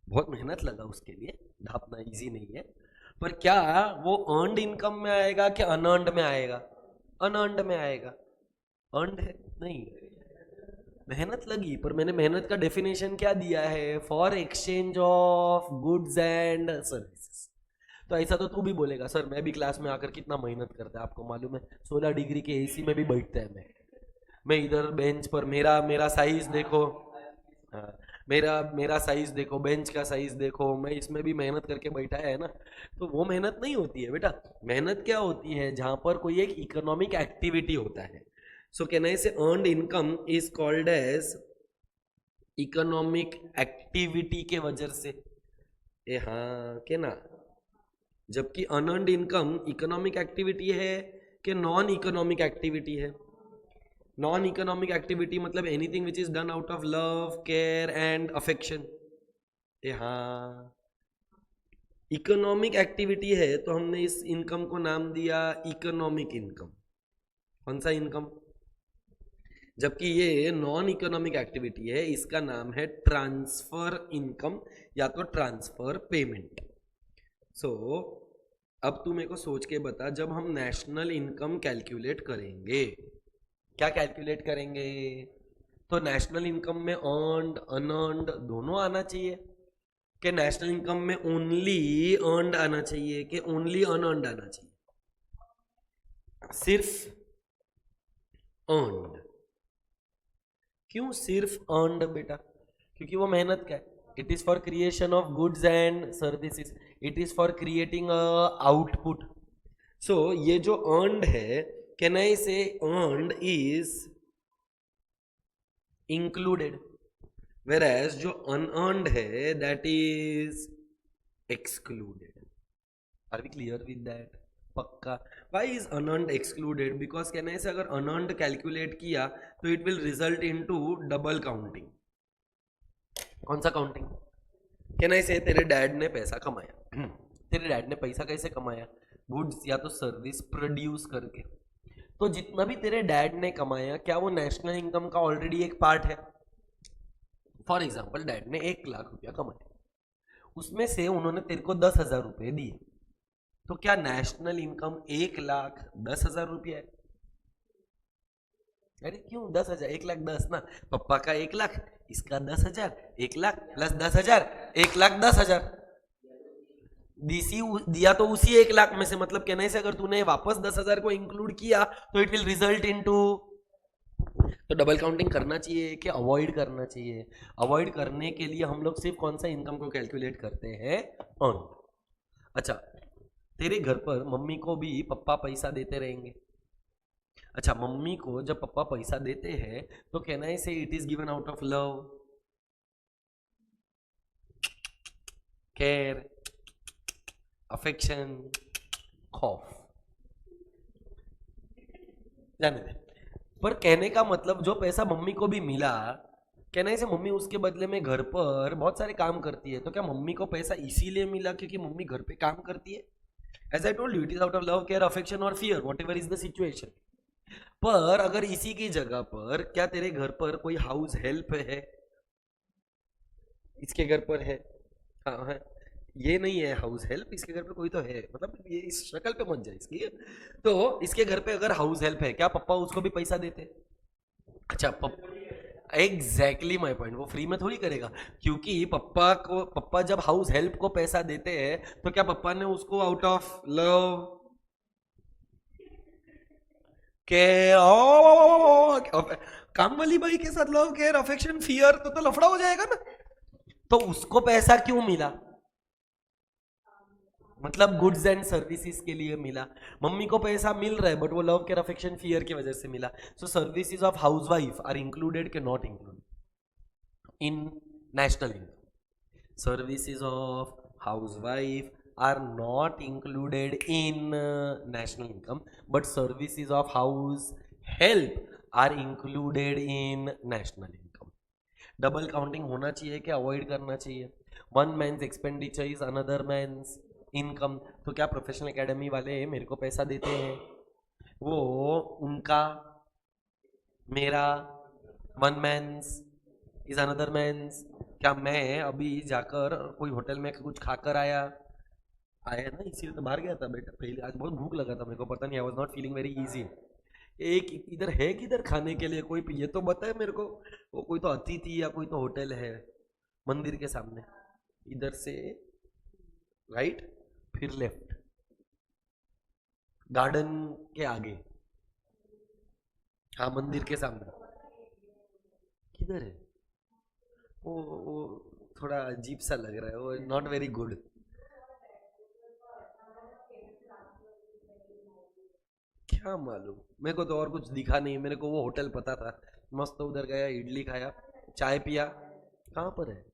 बहुत मेहनत लगा उसके लिए, ढापना इजी नहीं है, पर क्या वो अर्नड इनकम में आएगा कि अनअर्न्ड में आएगा? अनअर्न्ड में आएगा। अर्नड है नहीं, मेहनत लगी, पर मैंने मेहनत का डेफिनेशन क्या दिया है? For exchange of goods and services. तो ऐसा तो तू भी बोलेगा, सर मैं भी क्लास में आकर कितना मेहनत करता है, आपको मालूम है 16 डिग्री के एसी में भी बैठता है। मैं इधर बेंच पर, मेरा साइज देखो, हाँ, मेरा साइज देखो, बेंच का साइज देखो, मैं इसमें भी मेहनत करके बैठा है ना। तो वो मेहनत नहीं होती है बेटा। मेहनत क्या होती है? जहां पर कोई एक इकोनॉमिक एक्टिविटी होता है। सो can I say earned income is called as economic activity के वजह से, ए हाँ के ना? जबकि अनअर्न्ड इनकम इकोनॉमिक एक्टिविटी है कि नॉन इकोनॉमिक एक्टिविटी है? नॉन इकोनॉमिक एक्टिविटी मतलब anything which is done out of love, care and affection. ए हाँ, इकोनॉमिक एक्टिविटी है तो हमने इस इनकम को नाम दिया इकोनॉमिक इनकम। कौन सा इनकम? जबकि ये नॉन इकोनॉमिक एक्टिविटी है, इसका नाम है ट्रांसफर इनकम या तो ट्रांसफर पेमेंट। सो अब तू मेरे को सोच के बता, जब हम नेशनल इनकम कैलकुलेट करेंगे, क्या कैलकुलेट करेंगे? तो नेशनल इनकम में अर्न्ड अनअर्न्ड दोनों आना चाहिए, कि नेशनल इनकम में ओनली अर्न्ड आना चाहिए कि ओनली अनअर्न्ड आना चाहिए? सिर्फ अर्न्ड। क्यों सिर्फ अर्न्ड बेटा? क्योंकि वो मेहनत का है। It is for creation of goods and services, it is for creating output. So ये जो अर्न्ड है, can I say earned is included, whereas जो अनअर्न्ड है that is excluded. Are we clear with that? पक्का। Why is unearned excluded? Because कहना है अगर unearned calculate किया तो it will result into double counting. कौन सा काउंटिंग? कहना से तेरे डैड ने पैसा कमाया, तेरे डैड ने पैसा कैसे कमाया? गुड्स या तो सर्विस प्रोड्यूस करके। तो जितना भी तेरे डैड ने कमाया, क्या वो नेशनल इनकम का ऑलरेडी एक पार्ट है? फॉर एग्जाम्पल डैड ने 1 लाख रुपया कमाया, उसमें से उन्होंने तेरे को 10,000 रुपये दिए, तो क्या नेशनल इनकम 1,10,000 रुपया है? अरे क्यों 10,000? 1,10,000 ना, पप्पा का 1 लाख, इसका 10,000, 1 लाख प्लस 10,000, 1,10,000 दिया तो उसी 1 लाख में से। मतलब कहने से अगर तूने वापस 10,000 को इंक्लूड किया तो इट विल रिजल्ट इनटू, तो डबल काउंटिंग करना चाहिए कि अवॉइड करना चाहिए? अवॉइड करने के लिए हम लोग सिर्फ कौन सा इनकम को कैलकुलेट करते हैं? अर्न। अच्छा, तेरे घर पर मम्मी को भी पप्पा पैसा देते रहेंगे। अच्छा, मम्मी को जब पप्पा पैसा देते हैं तो कहना है से it is given out of love, care, affection, खौफ, जाने दे। पर कहने का मतलब जो पैसा मम्मी को भी मिला, कहना है से मम्मी उसके बदले में घर पर बहुत सारे काम करती है, तो क्या मम्मी को पैसा इसीलिए मिला क्योंकि मम्मी घर पे काम करती है? As I told you, it is out of love, care, affection और fear, whatever is the situation. पर अगर इसी की जगह पर क्या तेरे घर पर कोई हाउस हेल्प है? इसके घर पर है, हाँ है, ये नहीं है हाउस हेल्प, इसके घर पे कोई तो है, मतलब ये इस शक्ल पे मत जाए इसकी। तो इसके घर पे अगर हाउस हेल्प है, क्या पप्पा उसको भी पैसा देते? अच्छा, एग्जैक्टली माई पॉइंट, वो फ्री में थोड़ी करेगा, क्योंकि पप्पा जब हाउस हेल्प को पैसा देते हैं तो क्या पप्पा ने उसको आउट ऑफ लव केयर, काम वाली बाई के साथ लव केयर अफेक्शन फियर, तो लफड़ा हो जाएगा ना। तो उसको पैसा क्यों मिला? मतलब गुड्स एंड सर्विसेज के लिए मिला। मम्मी को पैसा मिल रहा है बट वो लव केयर अफेक्शन फियर की वजह से मिला। So services of housewife are included के not included in national income? Services of housewife are not included in national income, but services of house help are included in national income. Double counting होना चाहिए क्या avoid करना चाहिए? One man's expenditure is another man's income. तो क्या professional academy वाले मेरे को पैसा देते हैं? वो उनका, मेरा, one man's is another man's. क्या मैं अभी जाकर कोई होटल में कुछ खाकर आया ना, इसीलिए तो बाहर गया था बेटा, पहले आज बहुत भूख लगा था मेरे को, पता नहीं, I was not feeling very easy. एक इधर है किधर खाने के लिए कोई, ये तो बताए मेरे को, वो कोई तो अतिथि या कोई तो होटल है मंदिर के सामने, इधर से राइट फिर लेफ्ट, गार्डन के आगे, हाँ मंदिर के सामने। किधर है वो थोड़ा अजीब सा लग रहा है, वो नॉट वेरी गुड। क्या मालूम, मेरे को तो और कुछ दिखा नहीं, मेरे को वो होटल पता था, मस्त उधर गया, इडली खाया, चाय पिया। कहाँ पर है?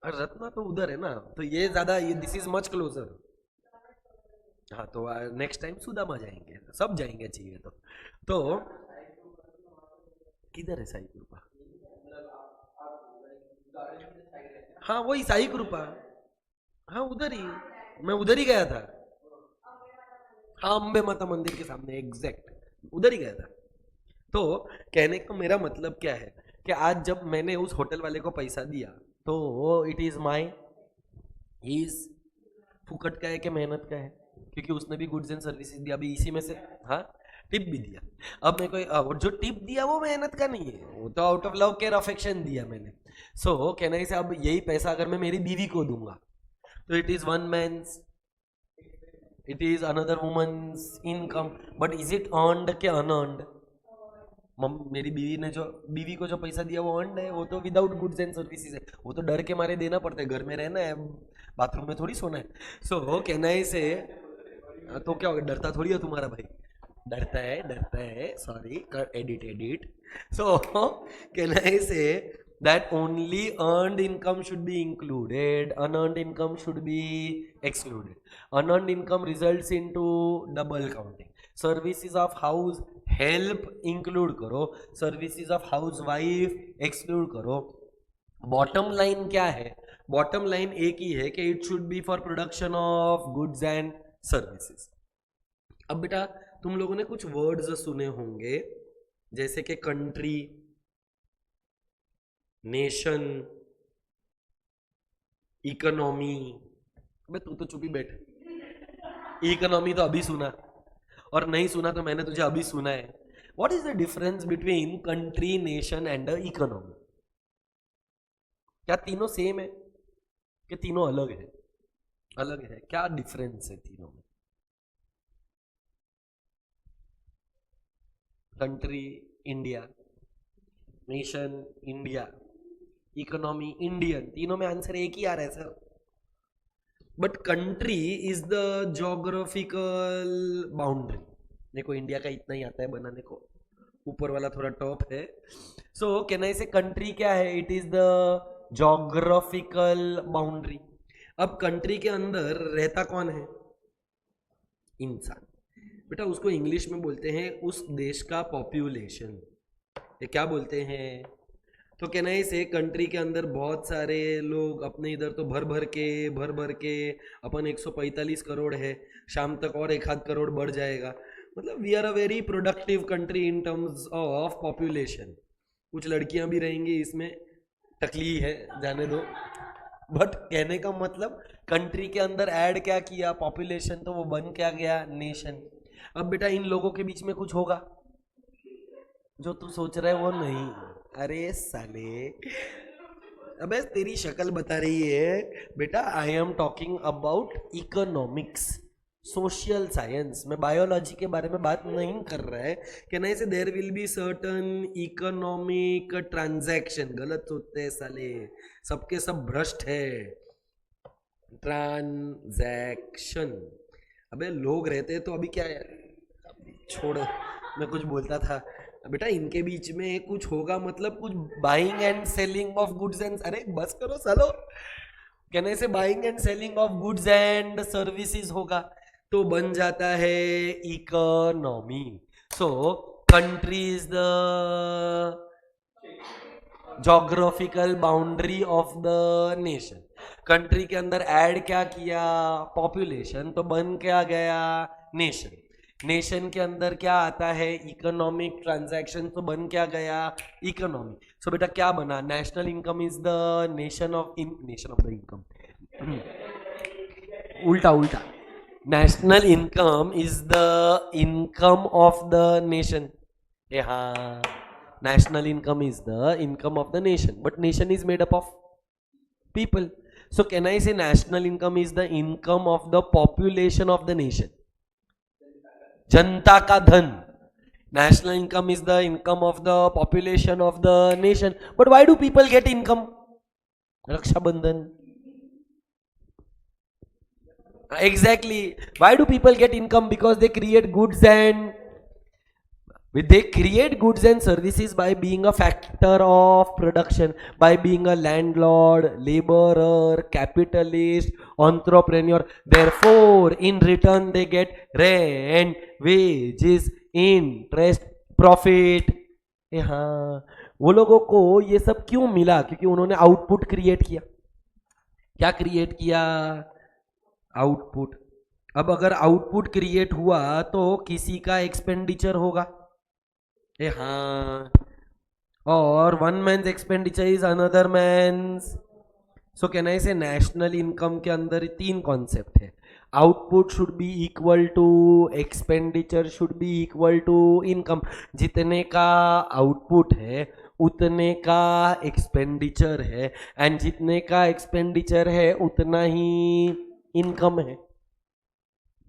और रत्ना तो उधर है ना, तो ये ज्यादा, ये दिस इज मच क्लोजर। हाँ तो नेक्स्ट टाइम सुदामा जाएंगे, सब जाएंगे चाहिए तो किधर है साई कृपा? हाँ वही साई कृपा, हाँ उधर ही, मैं उधर ही गया था। हाँ अम्बे माता मंदिर के सामने एग्जैक्ट, उधर ही गया था। तो कहने का मेरा मतलब क्या है कि आज जब मैंने उस होटल वाले को पैसा दिया तो इट इज माई, इज फुकट का है कि मेहनत का है? क्योंकि उसने भी गुड्स एंड सर्विसेज दिया, अभी इसी में से, हाँ टिप भी दिया। अब मेरे को जो टिप दिया वो मेहनत का नहीं है, वो तो out of love care affection दिया मैंने। सो कहने से अब यही पैसा अगर मैं मेरी बीवी को दूंगा तो it is one man's, it is another woman's income, but is it earned के अनअर्नड? मेरी बीवी को जो पैसा दिया वो अर्नड है, वो तो विदाउट गुड्स एंड सर्विसेज है, वो तो डर के मारे देना पड़ता है, घर में रहना है, बाथरूम में थोड़ी सोना है। सो कहना है से, तो क्या होगा, डरता थोड़ी है तुम्हारा भाई, डरता है, सॉरी, एडिट। सो कहना है से that only earned income should be included, unearned income should be excluded. Unearned income results into double counting. Services of house help include करो, services of housewife exclude करो। बॉटम लाइन क्या है? Bottom line एक ही है कि it should be for production of goods and services. अब बेटा तुम लोगों ने कुछ वर्ड्स सुने होंगे जैसे कि कंट्री, नेशन, इकोनॉमी। अबे तू तो चुप ही बैठ, इकोनॉमी तो अभी सुना, और नहीं सुना तो मैंने तुझे अभी सुना है। What is the difference between country, nation and economy? क्या तीनों सेम है कि तीनों अलग है? अलग है, क्या डिफरेंस है तीनों में? Country India, nation India, economy Indian, तीनों में आंसर एक ही आ रहा है sir. But country is the geographical boundary. मेरे को इंडिया का इतना ही आता है बनाने को, ऊपर वाला थोड़ा टॉप है। सो कैन आई से कंट्री क्या है? It is the geographical boundary. अब कंट्री के अंदर रहता कौन है? इंसान। बेटा उसको इंग्लिश में बोलते हैं उस देश का पॉपुलेशन। ये क्या बोलते हैं? तो कहना है इसे कंट्री के अंदर बहुत सारे लोग अपने इधर तो भर भर के अपन 145 करोड़ है, शाम तक और 1 आध करोड़ बढ़ जाएगा। मतलब we are a very productive country in terms of population. कुछ लड़कियां भी रहेंगी इसमें, टकली है जाने दो, बट कहने का मतलब कंट्री के अंदर ऐड क्या किया? पॉपुलेशन, तो वो बन क्या गया? नेशन। अब बेटा इन लोगों के बीच में कुछ होगा? जो तू सोच रहा है वो नहीं। अरे साले, अबे तेरी शक्ल बता रही है बेटा। I am talking about economics, social science. मैं बायोलॉजी के बारे में बात नहीं कर रहा है। कहना है there will be certain economic transaction. गलत सोचते हैं साले, सबके सब भ्रष्ट है। ट्रांजैक्शन, अबे लोग रहते हैं तो अभी क्या है, छोड़, मैं कुछ बोलता था बेटा। इनके बीच में कुछ होगा, मतलब कुछ buying and selling of goods and, अरे बस करो सालो, कहने से buying and selling of goods and services होगा तो बन जाता है economy. So country is the geographical boundary of the nation. Country के अंदर ऐड क्या किया? पॉपुलेशन, तो बन क्या गया? नेशन। नेशन के अंदर क्या आता है? इकोनॉमिक ट्रांजैक्शन, तो बन क्या गया? इकोनॉमी। सो बेटा क्या बना? National income is the nation of the income. उल्टा उल्टा, national income is the income of the nation. हाँ, national income is the income of the nation, but nation is made up of people. So can I say national income is the income of the population of the nation? जनता का धन। National income is the income of the population of the nation. But why do people get income? Rakshabandhan. Exactly. Why do people get income? Because they create goods and they create goods and services by being a factor of production, by being a landlord, laborer, capitalist, entrepreneur. Therefore, in return, they get rent, wages, interest, profit. हाँ, वो लोगों को ये सब क्यों मिला? क्योंकि उन्होंने आउटपुट क्रिएट किया। क्या क्रिएट किया? आउटपुट। अब अगर आउटपुट क्रिएट हुआ तो किसी का एक्सपेंडिचर होगा। हाँ, और one man's expenditure is another man's. So can I say national income के अंदर 3 कॉन्सेप्ट है। Output should be equal to expenditure should be equal to income. जितने का आउटपुट है उतने का एक्सपेंडिचर है, एंड जितने का एक्सपेंडिचर है उतना ही इनकम है।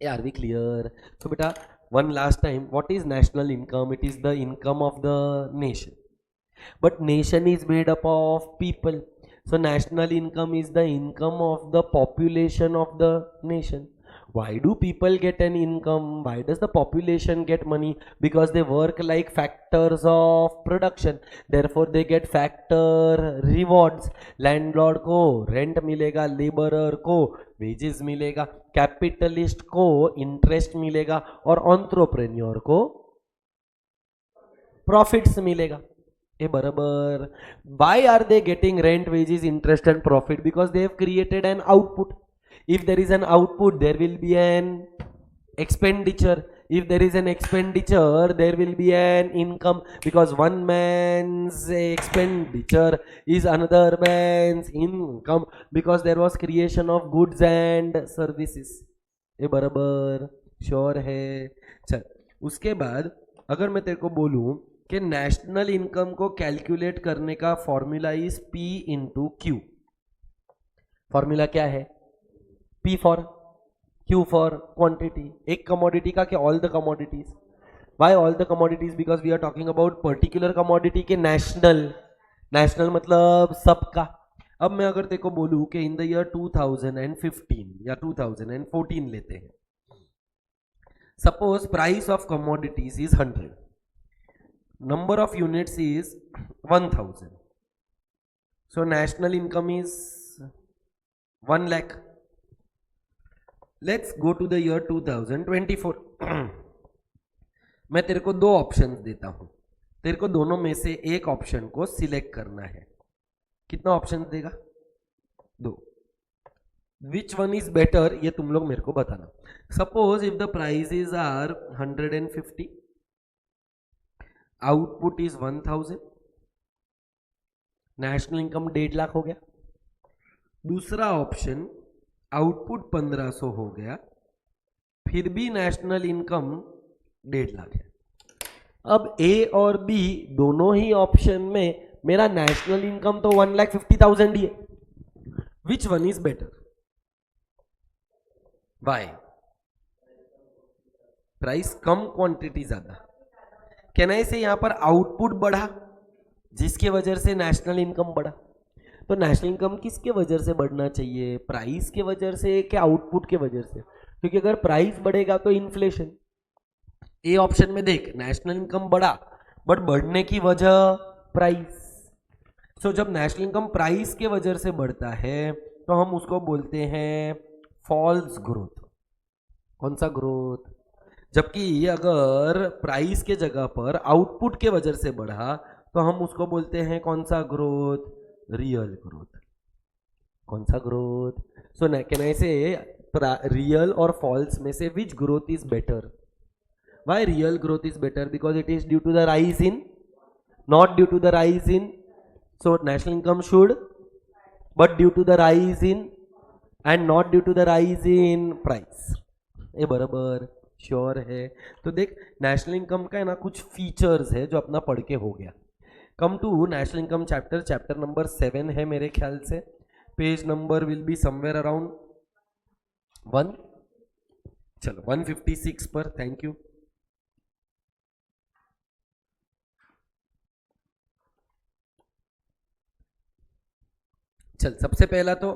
Are we clear? तो बेटा one last time, what is national income? It is the income of the nation, but nation is made up of people. So national income is the income of the population of the nation. Why do people get an income? Why does the population get money? Because they work like factors of production, therefore they get factor rewards. Landlord को rent मिलेगा, laborer को wages मिलेगा, capitalist को interest मिलेगा और entrepreneur को profits मिलेगा। ये बराबर। Why are they getting rent, wages, interest and profit? Because they have created an output. If there is an output there will be an expenditure. If there is an expenditure, there will be an income, because one man's expenditure is another man's income, because there was creation of goods and services. ये बराबर sure है? चल, उसके बाद अगर मैं तेरे को बोलूं कि नेशनल इनकम को कैलकुलेट करने का formula is P into Q. Formula क्या है? P for Q for quantity. एक कमोडिटी का क्या? All the commodities. Why all the commodities? Because we are talking about particular commodity के नेशनल. नेशनल मतलब सबका. अब मैं अगर तेरे को बोलूं कि इन द ईयर 2015 या 2014 लेते हैं, suppose price of commodities is 100, number of units is 1000, so national income is 1 lakh. Let's go to the year 2024. मैं तेरे को दो ऑप्शंस देता हूं, तेरे को दोनों में से एक ऑप्शन को सिलेक्ट करना है. कितना ऑप्शन देगा? दो. विच वन इज बेटर ये तुम लोग मेरे को बताना. Suppose if the prices are 150, output is 1000, national income 1.5 lakh हो गया. दूसरा ऑप्शन आउटपुट 1500 हो गया, फिर भी नेशनल इनकम 1.5 लाख है. अब ए और बी दोनों ही ऑप्शन में मेरा नेशनल इनकम तो 1,50,000 ही है. Which one is better? Why? Price कम, क्वांटिटी ज्यादा. कहना है से यहां पर आउटपुट बढ़ा जिसके वजह से नेशनल इनकम बढ़ा. तो नेशनल इनकम किसके वजह से बढ़ना चाहिए? प्राइस के वजह से कि आउटपुट के वजह से? क्योंकि अगर प्राइस बढ़ेगा तो इन्फ्लेशन. ए ऑप्शन में देख, नेशनल इनकम बढ़ा बट बढ़ने की वजह प्राइस. सो जब नेशनल इनकम प्राइस के वजह से बढ़ता है तो हम उसको बोलते हैं फॉल्स ग्रोथ. कौन सा ग्रोथ? जबकि अगर प्राइस के जगह पर आउटपुट के वजह से बढ़ा तो हम उसको बोलते हैं कौन सा ग्रोथ? Real growth. कौन सा ग्रोथ? सो कैन आई से रियल और फॉल्स में से which growth is better? Why real growth is better? Because it is due to the rise in, not due to the rise in. So national income should but due to the rise in and not due to the rise in price. ये बराबर sure है. तो देख, national income का है ना कुछ features है जो अपना पढ़ के हो गया. Come to national income chapter number 7 है मेरे ख्याल से. Page number will be somewhere around 1, चलो 156 पर. Thank you. चल, सबसे पहला तो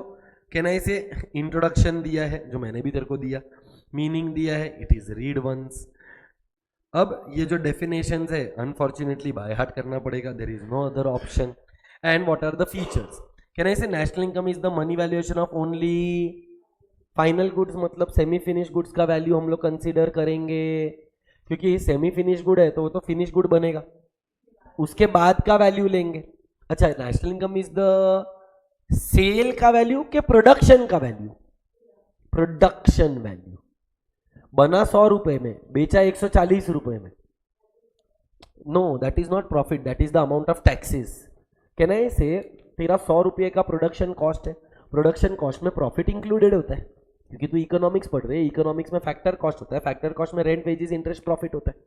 कहना इसे इंट्रोडक्शन दिया है जो मैंने भी तेरे को दिया, मीनिंग दिया है, इट इज रीड वंस. अब ये जो डेफिनेशंस है अनफॉर्चुनेटली बाय हार्ट करना पड़ेगा, there is no other option. And what are the features? कहना इसे national income is the money valuation of only final goods. मतलब सेमी फिनिश गुड्स का वैल्यू हम लोग कंसीडर करेंगे, क्योंकि सेमी फिनिश गुड है तो वो तो फिनिश गुड बनेगा, उसके बाद का वैल्यू लेंगे. अच्छा, national income is the sale का वैल्यू के प्रोडक्शन का वैल्यू? Production value. बना 100 रुपए में, बेचा 140 रुपए में. No, that is not profit, that is the amount of taxes. कहना है से तेरा 100 रुपये का प्रोडक्शन कॉस्ट है, प्रोडक्शन कॉस्ट में प्रॉफिट इंक्लूडेड होता है, क्योंकि तू इकोनॉमिक्स पढ़ रहे है. इकोनॉमिक्स में फैक्टर कॉस्ट होता है, फैक्टर कॉस्ट में रेंट, वेजेस, इंटरेस्ट, प्रॉफिट होता है.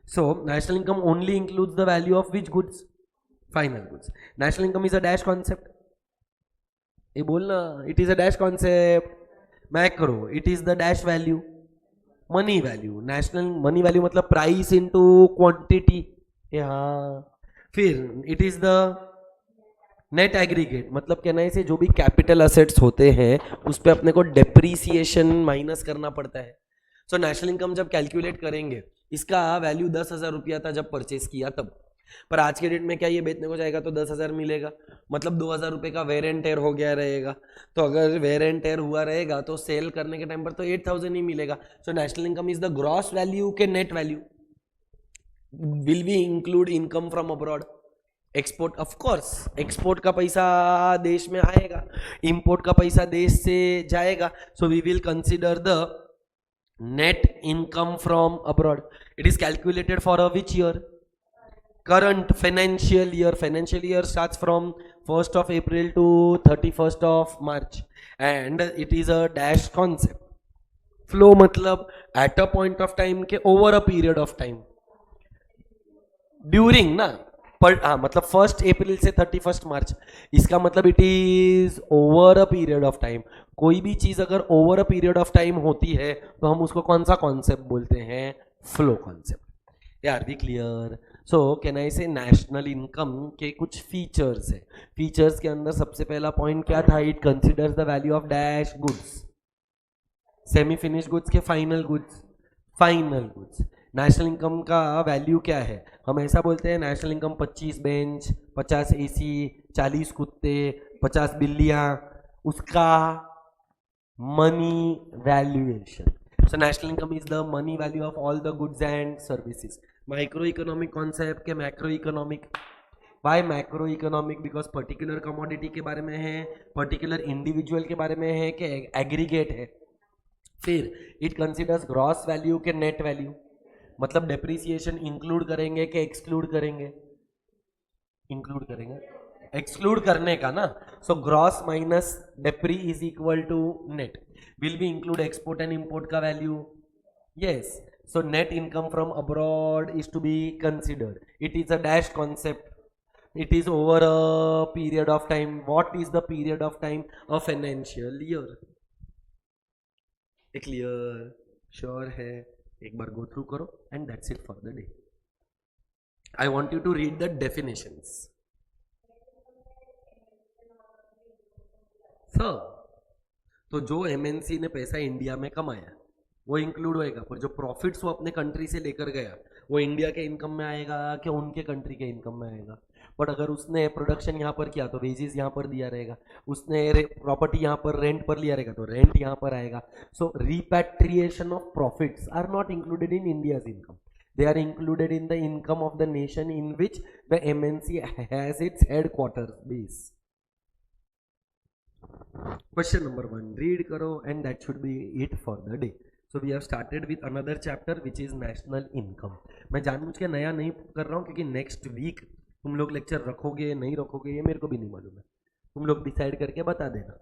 सो national income only includes the value of which goods? Final goods. National income is a dash concept. ये बोलना, it is a dash concept. Macro, it is the dash value money value. National money value मतलब price into quantity. हाँ. फिर it is the net aggregate, मतलब कहना है इसे जो भी कैपिटल असेट्स होते हैं उस पर अपने को डेप्रीसिएशन माइनस करना पड़ता है. सो नेशनल इनकम जब कैलकुलेट करेंगे, इसका वैल्यू 10,000 रुपया था जब परचेस किया तब, पर आज के डेट में क्या ये बेचने को जाएगा तो 10,000 मिलेगा, मतलब 2,000 रुपये का वेर एंड टेयर हो गया रहेगा. तो अगर वेर एंड टेयर हुआ रहेगा तो सेल करने के टाइम पर तो 8,000 ही मिलेगा. So national income is the gross value के net value. Will we include income from abroad? Export, of course export का पैसा देश में आएगा, इंपोर्ट का पैसा देश से जाएगा. So we will consider the net income from abroad. It is calculated for a which year? current financial year. Financial year starts from 1st of April to 31st of March, and it is a dash concept. Flow मतलब at a point of time के over a period of time. During ना, पर हाँ मतलब 1st April से 31st March, इसका मतलब it is over a period of time. कोई भी चीज अगर over a period of time होती है तो हम उसको कौन सा कॉन्सेप्ट बोलते हैं? Flow concept. यार भी clear? So can I say national income के कुछ फीचर्स है. फीचर्स के अंदर सबसे पहला पॉइंट क्या था? It considers the value of dash goods. Semi finish goods के final goods? Final goods. National income का वैल्यू क्या है? हम ऐसा बोलते हैं नेशनल इनकम 25 बेंच, 50 AC, 40 कुत्ते, 50 बिल्लियाँ, उसका money valuation. So national income is the money value of all the goods and services. Microeconomic concept के macroeconomic. Why macroeconomic? Because particular commodity के बारे में है, particular individual के बारे में है कि aggregate है. फिर it considers gross value के net value. मतलब depreciation include करेंगे कि exclude करेंगे? Include करेंगे. एक्सक्लूड करने का ना. So gross minus depreciation is equal to net. Will be include export and import का value. Yes. So net income from abroad is to be considered. It is a dash concept. It is over a period of time. What is the period of time? A financial year. Clear? Sure है? एक बार go through करो and that's it for the day. I want you to read the definitions. तो जो MNC ने पैसा India में कमाया वो इंक्लूड होएगा, पर जो प्रॉफिट्स वो अपने कंट्री से लेकर गया वो इंडिया के इनकम में आएगा कि उनके कंट्री के इनकम में आएगा. बट अगर उसने प्रोडक्शन यहाँ पर किया तो वेजेस यहाँ पर दिया रहेगा. उसने प्रॉपर्टी यहाँ पर रेंट पर लिया रहेगा तो रेंट यहाँ पर आएगा. So repatriation of profits are not included in India's income. They are included in the income of the nation in which the MNC has its headquarters base. Question number 1 read karo and that should be it for the day. So we have started with another chapter which is national income. मैं जानबूझ के नया नहीं कर रहा हूँ क्योंकि next week तुम लोग लेक्चर रखोगे नहीं रखोगे ये मेरे को भी नहीं मालूम है. तुम लोग डिसाइड करके बता देना.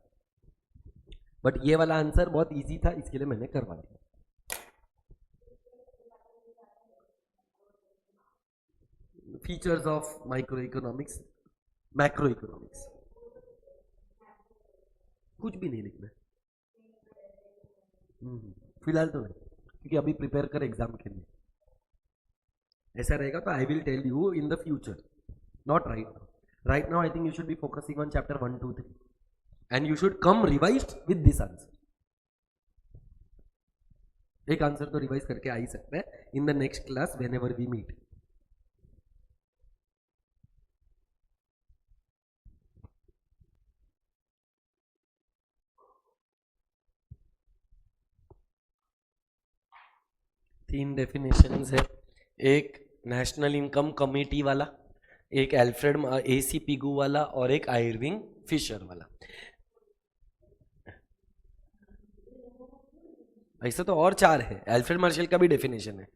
बट ये वाला आंसर बहुत इजी था इसके लिए मैंने करवा दिया. Features of microeconomics, macroeconomics. कुछ भी नहीं लिखना फिलहाल तो नहीं, क्योंकि अभी प्रिपेयर कर एग्जाम के लिए. ऐसा रहेगा तो I will tell you in the future, not right now. Right now I think you should be focusing on chapter 1, 2, 3 and you should come revised with this answer. एक आंसर तो revise करके आ ही सकता है in the next class whenever we meet. तीन definitions है. एक नेशनल इनकम कमेटी वाला, एक एल्फ्रेड AC पिगू वाला और एक आयरविंग फिशर वाला. ऐसा तो और 4 है. एल्फ्रेड मार्शल का भी डेफिनेशन है.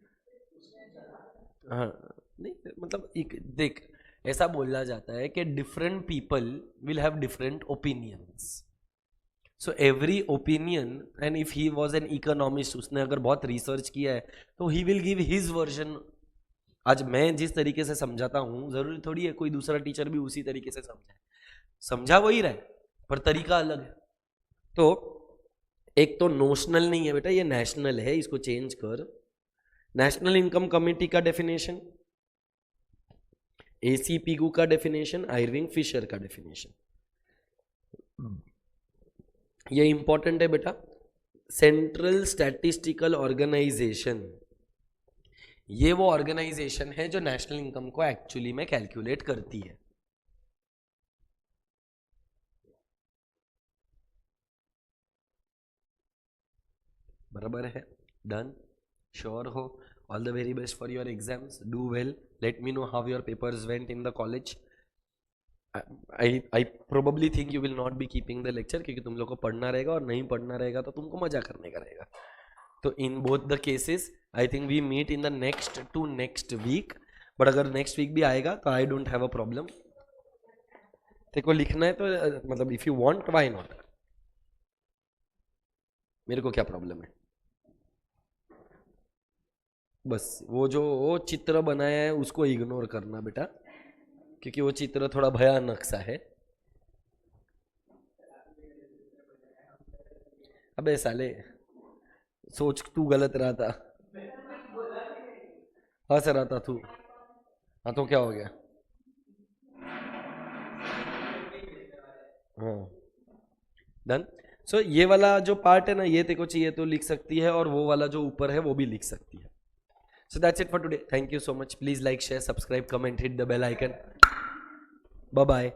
हाँ नहीं मतलब देख ऐसा बोला जाता है कि different people will have different opinions. So every opinion and if he was an economist, उसने अगर बहुत रिसर्च किया है तो he will give his version. आज मैं जिस तरीके से समझाता हूँ जरूरी थोड़ी है कोई दूसरा टीचर भी उसी तरीके से समझाए. समझा वही रहे पर तरीका अलग है. तो एक तो नोशनल नहीं है बेटा, ये नेशनल है, इसको चेंज कर. नेशनल इनकम कमेटी का डेफिनेशन, AC पिगू का डेफिनेशन, आयरविंग फिशर का डेफिनेशन. ये इंपॉर्टेंट है बेटा. सेंट्रल स्टैटिस्टिकल ऑर्गेनाइजेशन, ये वो ऑर्गेनाइजेशन है जो नेशनल इनकम को एक्चुअली में कैलकुलेट करती है. बराबर है? डन? श्योर हो? All the very best for your exams. Do well. Let me know how your papers went in the college. I probably think you will not be keeping the lecture क्योंकि तुम लोग को पढ़ना रहेगा और नहीं पढ़ना रहेगा तो तुमको मजा करने का रहेगा. तो in both the cases I think we meet in the next week. But अगर नेक्स्ट वीक भी आएगा तो I don't have a problem. तेरे को लिखना है तो मतलब if you want why not, मेरे को क्या प्रॉब्लम है. बस वो चित्र बनाया है उसको इग्नोर करना बेटा, क्योंकि वो चित्र थोड़ा भयानक सा है. अबे साले सोच तू गलत रहा था. हंस रहा था तू. हाँ तो क्या हो गया? हाँ डन. सो ये वाला जो पार्ट है ना ये तेरे को चाहिए तो लिख सकती है और वो वाला जो ऊपर है वो भी लिख सकती है. So that's it for today. Thank you so much. Please like, share, subscribe, comment, hit the bell icon. Bye bye.